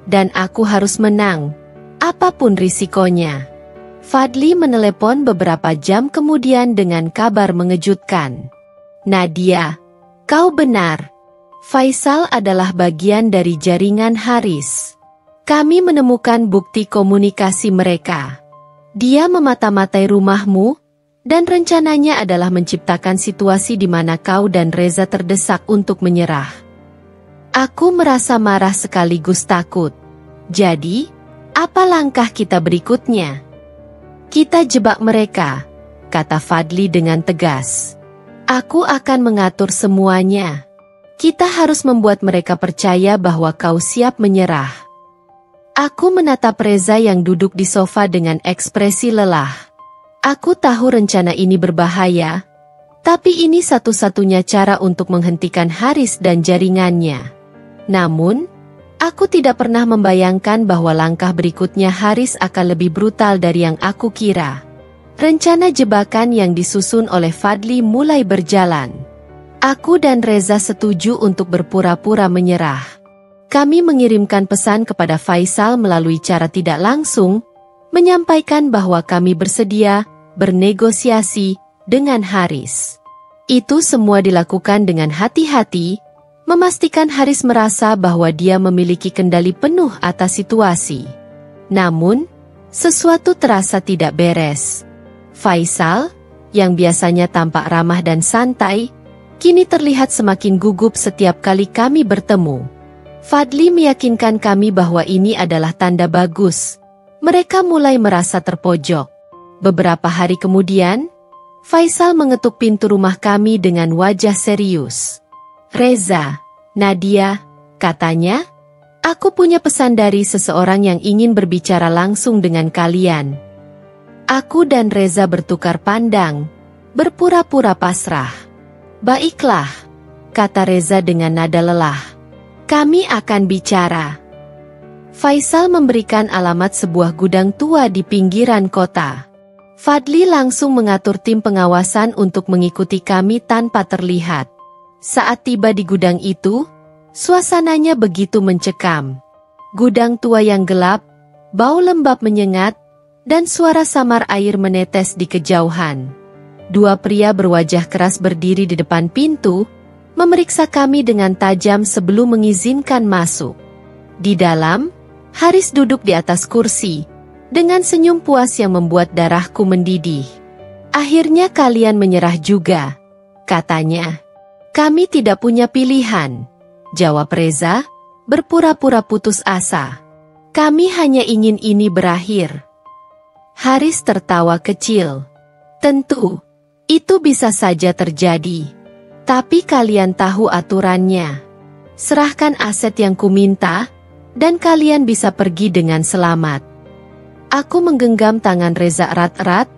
Dan aku harus menang, apapun risikonya. Fadli menelepon beberapa jam kemudian dengan kabar mengejutkan. Nadia, kau benar. Faisal adalah bagian dari jaringan Haris. Kami menemukan bukti komunikasi mereka. Dia memata-matai rumahmu, dan rencananya adalah menciptakan situasi di mana kau dan Reza terdesak untuk menyerah. Aku merasa marah sekaligus takut. Jadi, apa langkah kita berikutnya? Kita jebak mereka, kata Fadli dengan tegas. Aku akan mengatur semuanya. Kita harus membuat mereka percaya bahwa kau siap menyerah. Aku menatap Reza yang duduk di sofa dengan ekspresi lelah. Aku tahu rencana ini berbahaya, tapi ini satu-satunya cara untuk menghentikan Haris dan jaringannya. Namun, aku tidak pernah membayangkan bahwa langkah berikutnya Haris akan lebih brutal dari yang aku kira. Rencana jebakan yang disusun oleh Fadli mulai berjalan. Aku dan Reza setuju untuk berpura-pura menyerah. Kami mengirimkan pesan kepada Faisal melalui cara tidak langsung, menyampaikan bahwa kami bersedia bernegosiasi dengan Haris. Itu semua dilakukan dengan hati-hati, memastikan Haris merasa bahwa dia memiliki kendali penuh atas situasi. Namun, sesuatu terasa tidak beres. Faisal, yang biasanya tampak ramah dan santai, kini terlihat semakin gugup setiap kali kami bertemu. Fadli meyakinkan kami bahwa ini adalah tanda bagus. Mereka mulai merasa terpojok. Beberapa hari kemudian, Faisal mengetuk pintu rumah kami dengan wajah serius. Reza, Nadia, katanya, aku punya pesan dari seseorang yang ingin berbicara langsung dengan kalian. Aku dan Reza bertukar pandang, berpura-pura pasrah. Baiklah, kata Reza dengan nada lelah. Kami akan bicara. Faisal memberikan alamat sebuah gudang tua di pinggiran kota. Fadli langsung mengatur tim pengawasan untuk mengikuti kami tanpa terlihat. Saat tiba di gudang itu, suasananya begitu mencekam. Gudang tua yang gelap, bau lembab menyengat, dan suara samar air menetes di kejauhan. Dua pria berwajah keras berdiri di depan pintu, memeriksa kami dengan tajam sebelum mengizinkan masuk. Di dalam, Haris duduk di atas kursi, dengan senyum puas yang membuat darahku mendidih. "Akhirnya kalian menyerah juga," katanya. "Kami tidak punya pilihan," jawab Reza, berpura-pura putus asa. "Kami hanya ingin ini berakhir." Haris tertawa kecil. "Tentu, itu bisa saja terjadi. Tapi kalian tahu aturannya. Serahkan aset yang kuminta, dan kalian bisa pergi dengan selamat." Aku menggenggam tangan Reza erat-erat,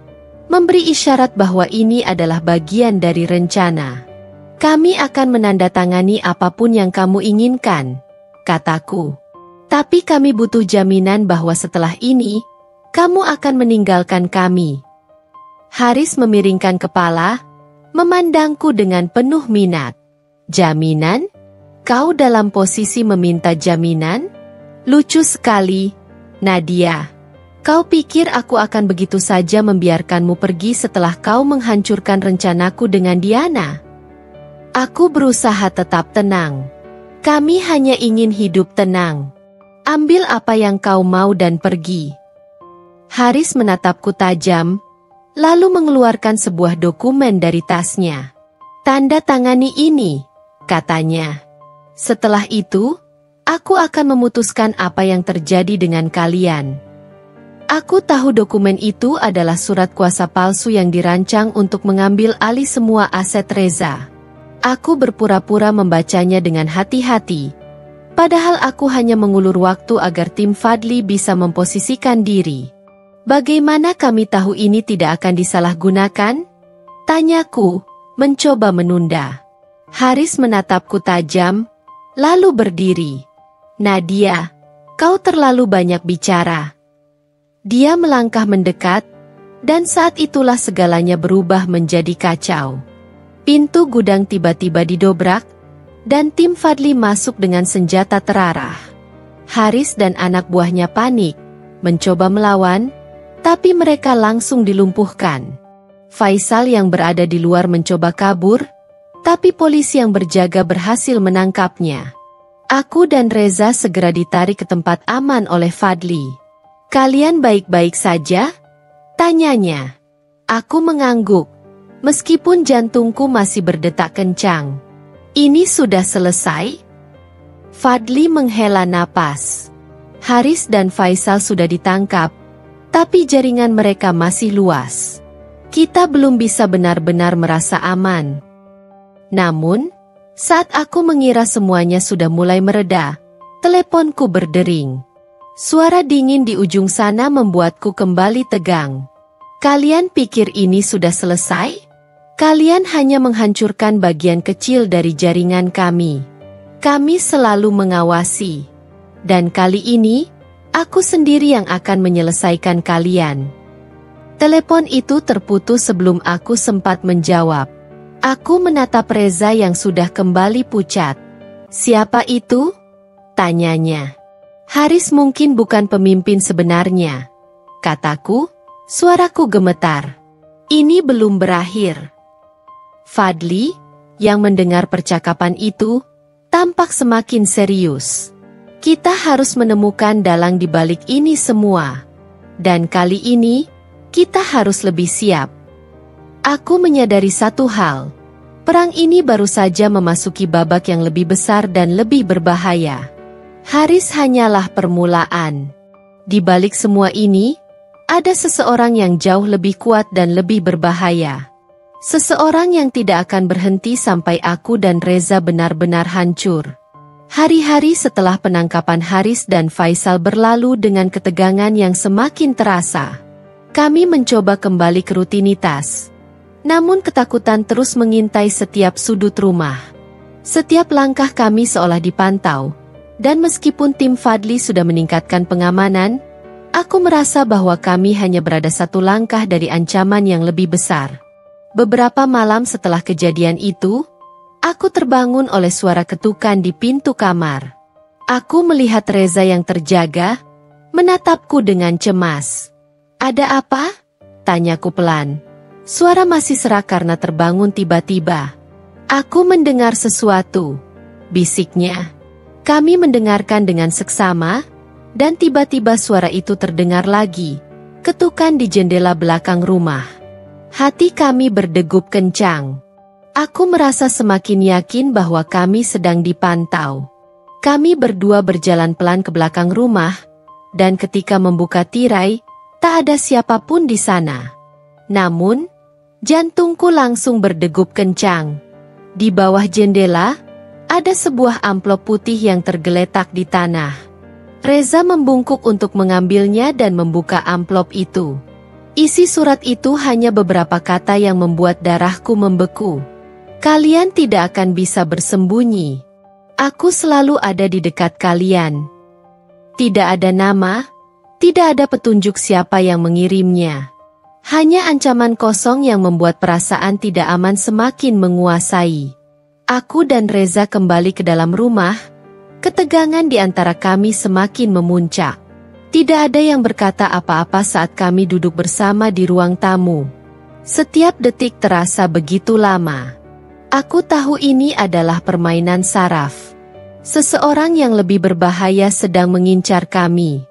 memberi isyarat bahwa ini adalah bagian dari rencana. "Kami akan menandatangani apapun yang kamu inginkan," kataku. "Tapi kami butuh jaminan bahwa setelah ini, kamu akan meninggalkan kami." Haris memiringkan kepala, memandangku dengan penuh minat. "Jaminan? Kau dalam posisi meminta jaminan? Lucu sekali, Nadia. Kau pikir aku akan begitu saja membiarkanmu pergi setelah kau menghancurkan rencanaku dengan Diana?" Aku berusaha tetap tenang. "Kami hanya ingin hidup tenang. Ambil apa yang kau mau dan pergi." Haris menatapku tajam, lalu mengeluarkan sebuah dokumen dari tasnya. "Tanda tangani ini," katanya. "Setelah itu, aku akan memutuskan apa yang terjadi dengan kalian." Aku tahu dokumen itu adalah surat kuasa palsu yang dirancang untuk mengambil alih semua aset Reza. Aku berpura-pura membacanya dengan hati-hati, padahal aku hanya mengulur waktu agar tim Fadli bisa memposisikan diri. "Bagaimana kami tahu ini tidak akan disalahgunakan?" tanyaku, mencoba menunda. Haris menatapku tajam, lalu berdiri. "Nadia, kau terlalu banyak bicara." Dia melangkah mendekat, dan saat itulah segalanya berubah menjadi kacau. Pintu gudang tiba-tiba didobrak, dan tim Fadli masuk dengan senjata terarah. Haris dan anak buahnya panik, mencoba melawan, tapi mereka langsung dilumpuhkan. Faisal yang berada di luar mencoba kabur, tapi polisi yang berjaga berhasil menangkapnya. Aku dan Reza segera ditarik ke tempat aman oleh Fadli. "Kalian baik-baik saja?" tanyanya. Aku mengangguk, meskipun jantungku masih berdetak kencang. "Ini sudah selesai?" Fadli menghela napas. Haris dan Faisal sudah ditangkap, tapi jaringan mereka masih luas. Kita belum bisa benar-benar merasa aman. Namun, saat aku mengira semuanya sudah mulai mereda, teleponku berdering. Suara dingin di ujung sana membuatku kembali tegang. "Kalian pikir ini sudah selesai? Kalian hanya menghancurkan bagian kecil dari jaringan kami. Kami selalu mengawasi. Dan kali ini, aku sendiri yang akan menyelesaikan kalian." Telepon itu terputus sebelum aku sempat menjawab. Aku menatap Reza yang sudah kembali pucat. "Siapa itu?" tanyanya. "Haris mungkin bukan pemimpin sebenarnya," kataku, suaraku gemetar. "Ini belum berakhir." Fadli, yang mendengar percakapan itu, tampak semakin serius. "Kita harus menemukan dalang di balik ini semua. Dan kali ini, kita harus lebih siap." Aku menyadari satu hal. Perang ini baru saja memasuki babak yang lebih besar dan lebih berbahaya. Haris hanyalah permulaan. Di balik semua ini, ada seseorang yang jauh lebih kuat dan lebih berbahaya. Seseorang yang tidak akan berhenti sampai aku dan Reza benar-benar hancur. Hari-hari setelah penangkapan Haris dan Faisal berlalu dengan ketegangan yang semakin terasa. Kami mencoba kembali ke rutinitas. Namun ketakutan terus mengintai setiap sudut rumah. Setiap langkah kami seolah dipantau. Dan meskipun tim Fadli sudah meningkatkan pengamanan, aku merasa bahwa kami hanya berada satu langkah dari ancaman yang lebih besar. Beberapa malam setelah kejadian itu, aku terbangun oleh suara ketukan di pintu kamar. Aku melihat Reza yang terjaga, menatapku dengan cemas. "Ada apa?" tanyaku pelan. Suara masih serak karena terbangun tiba-tiba. Aku mendengar sesuatu, bisiknya. Kami mendengarkan dengan seksama, dan tiba-tiba suara itu terdengar lagi, ketukan di jendela belakang rumah. Hati kami berdegup kencang. Aku merasa semakin yakin bahwa kami sedang dipantau. Kami berdua berjalan pelan ke belakang rumah, dan ketika membuka tirai, tak ada siapapun di sana. Namun, jantungku langsung berdegup kencang. Di bawah jendela, ada sebuah amplop putih yang tergeletak di tanah. Reza membungkuk untuk mengambilnya dan membuka amplop itu. Isi surat itu hanya beberapa kata yang membuat darahku membeku. Kalian tidak akan bisa bersembunyi. Aku selalu ada di dekat kalian. Tidak ada nama, tidak ada petunjuk siapa yang mengirimnya. Hanya ancaman kosong yang membuat perasaan tidak aman semakin menguasai. Aku dan Reza kembali ke dalam rumah. Ketegangan di antara kami semakin memuncak. Tidak ada yang berkata apa-apa saat kami duduk bersama di ruang tamu. Setiap detik terasa begitu lama. Aku tahu ini adalah permainan saraf. Seseorang yang lebih berbahaya sedang mengincar kami.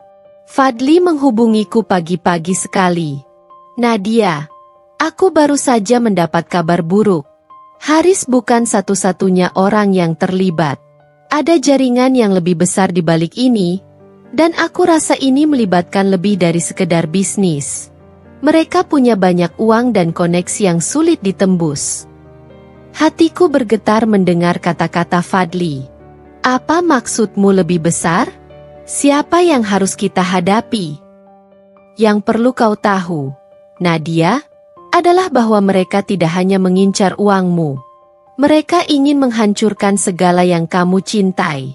Fadli menghubungiku pagi-pagi sekali. Nadia, aku baru saja mendapat kabar buruk. Haris bukan satu-satunya orang yang terlibat. Ada jaringan yang lebih besar di balik ini, dan aku rasa ini melibatkan lebih dari sekedar bisnis. Mereka punya banyak uang dan koneksi yang sulit ditembus. Hatiku bergetar mendengar kata-kata Fadli. Apa maksudmu lebih besar? Siapa yang harus kita hadapi? Yang perlu kau tahu, Nadia, adalah bahwa mereka tidak hanya mengincar uangmu. Mereka ingin menghancurkan segala yang kamu cintai.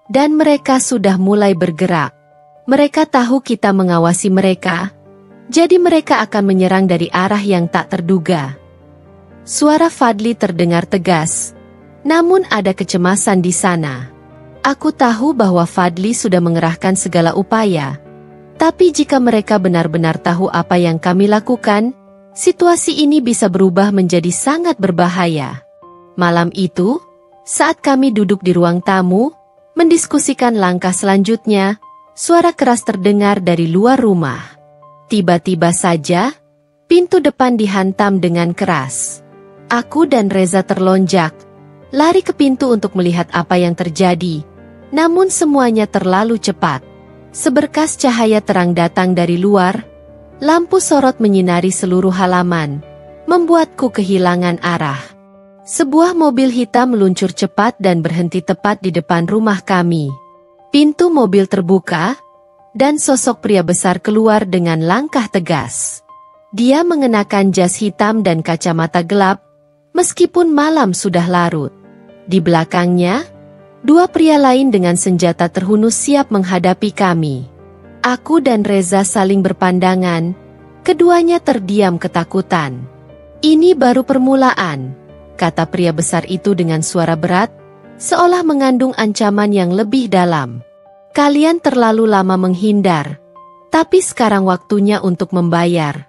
Dan mereka sudah mulai bergerak. Mereka tahu kita mengawasi mereka, jadi mereka akan menyerang dari arah yang tak terduga. Suara Fadli terdengar tegas, namun ada kecemasan di sana. Aku tahu bahwa Fadli sudah mengerahkan segala upaya. Tapi jika mereka benar-benar tahu apa yang kami lakukan, situasi ini bisa berubah menjadi sangat berbahaya. Malam itu, saat kami duduk di ruang tamu, mendiskusikan langkah selanjutnya, suara keras terdengar dari luar rumah. Tiba-tiba saja, pintu depan dihantam dengan keras. Aku dan Reza terlonjak, lari ke pintu untuk melihat apa yang terjadi, namun semuanya terlalu cepat. Seberkas cahaya terang datang dari luar, lampu sorot menyinari seluruh halaman, membuatku kehilangan arah. Sebuah mobil hitam meluncur cepat dan berhenti tepat di depan rumah kami. Pintu mobil terbuka, dan sosok pria besar keluar dengan langkah tegas. Dia mengenakan jas hitam dan kacamata gelap, meskipun malam sudah larut. Di belakangnya, dua pria lain dengan senjata terhunus siap menghadapi kami. Aku dan Reza saling berpandangan, keduanya terdiam ketakutan. Ini baru permulaan, kata pria besar itu dengan suara berat, seolah mengandung ancaman yang lebih dalam. Kalian terlalu lama menghindar, tapi sekarang waktunya untuk membayar.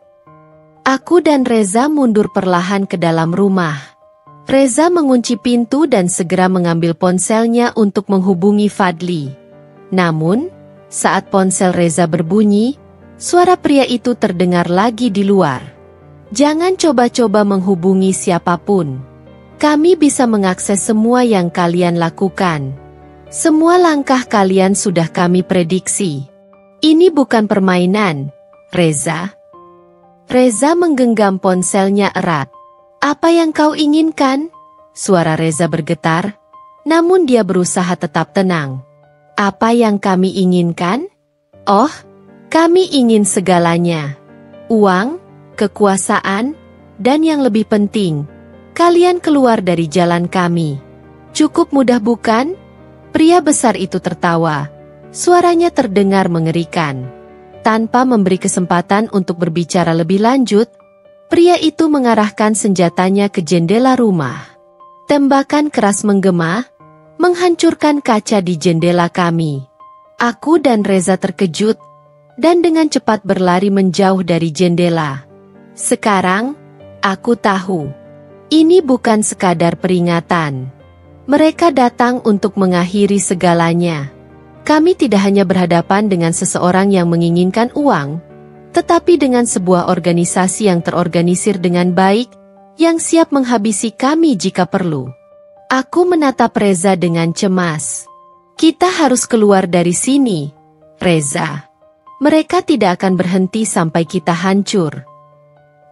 Aku dan Reza mundur perlahan ke dalam rumah. Reza mengunci pintu dan segera mengambil ponselnya untuk menghubungi Fadli. Namun, saat ponsel Reza berbunyi, suara pria itu terdengar lagi di luar. Jangan coba-coba menghubungi siapapun. Kami bisa mengakses semua yang kalian lakukan. Semua langkah kalian sudah kami prediksi. Ini bukan permainan, Reza. Reza menggenggam ponselnya erat. Apa yang kau inginkan? Suara Reza bergetar, namun dia berusaha tetap tenang. Apa yang kami inginkan? Oh, kami ingin segalanya. Uang, kekuasaan, dan yang lebih penting, kalian keluar dari jalan kami. Cukup mudah bukan? Pria besar itu tertawa. Suaranya terdengar mengerikan. Tanpa memberi kesempatan untuk berbicara lebih lanjut, pria itu mengarahkan senjatanya ke jendela rumah. Tembakan keras menggema, menghancurkan kaca di jendela kami. Aku dan Reza terkejut, dan dengan cepat berlari menjauh dari jendela. Sekarang, Aku tahu. Ini bukan sekadar peringatan. Mereka datang untuk mengakhiri segalanya. Kami tidak hanya berhadapan dengan seseorang yang menginginkan uang, tetapi dengan sebuah organisasi yang terorganisir dengan baik, yang siap menghabisi kami jika perlu. Aku menatap Reza dengan cemas. Kita harus keluar dari sini, Reza. Mereka tidak akan berhenti sampai kita hancur.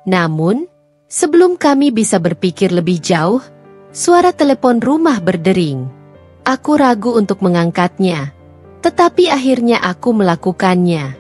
Namun, sebelum kami bisa berpikir lebih jauh, suara telepon rumah berdering. Aku ragu untuk mengangkatnya, tetapi akhirnya aku melakukannya.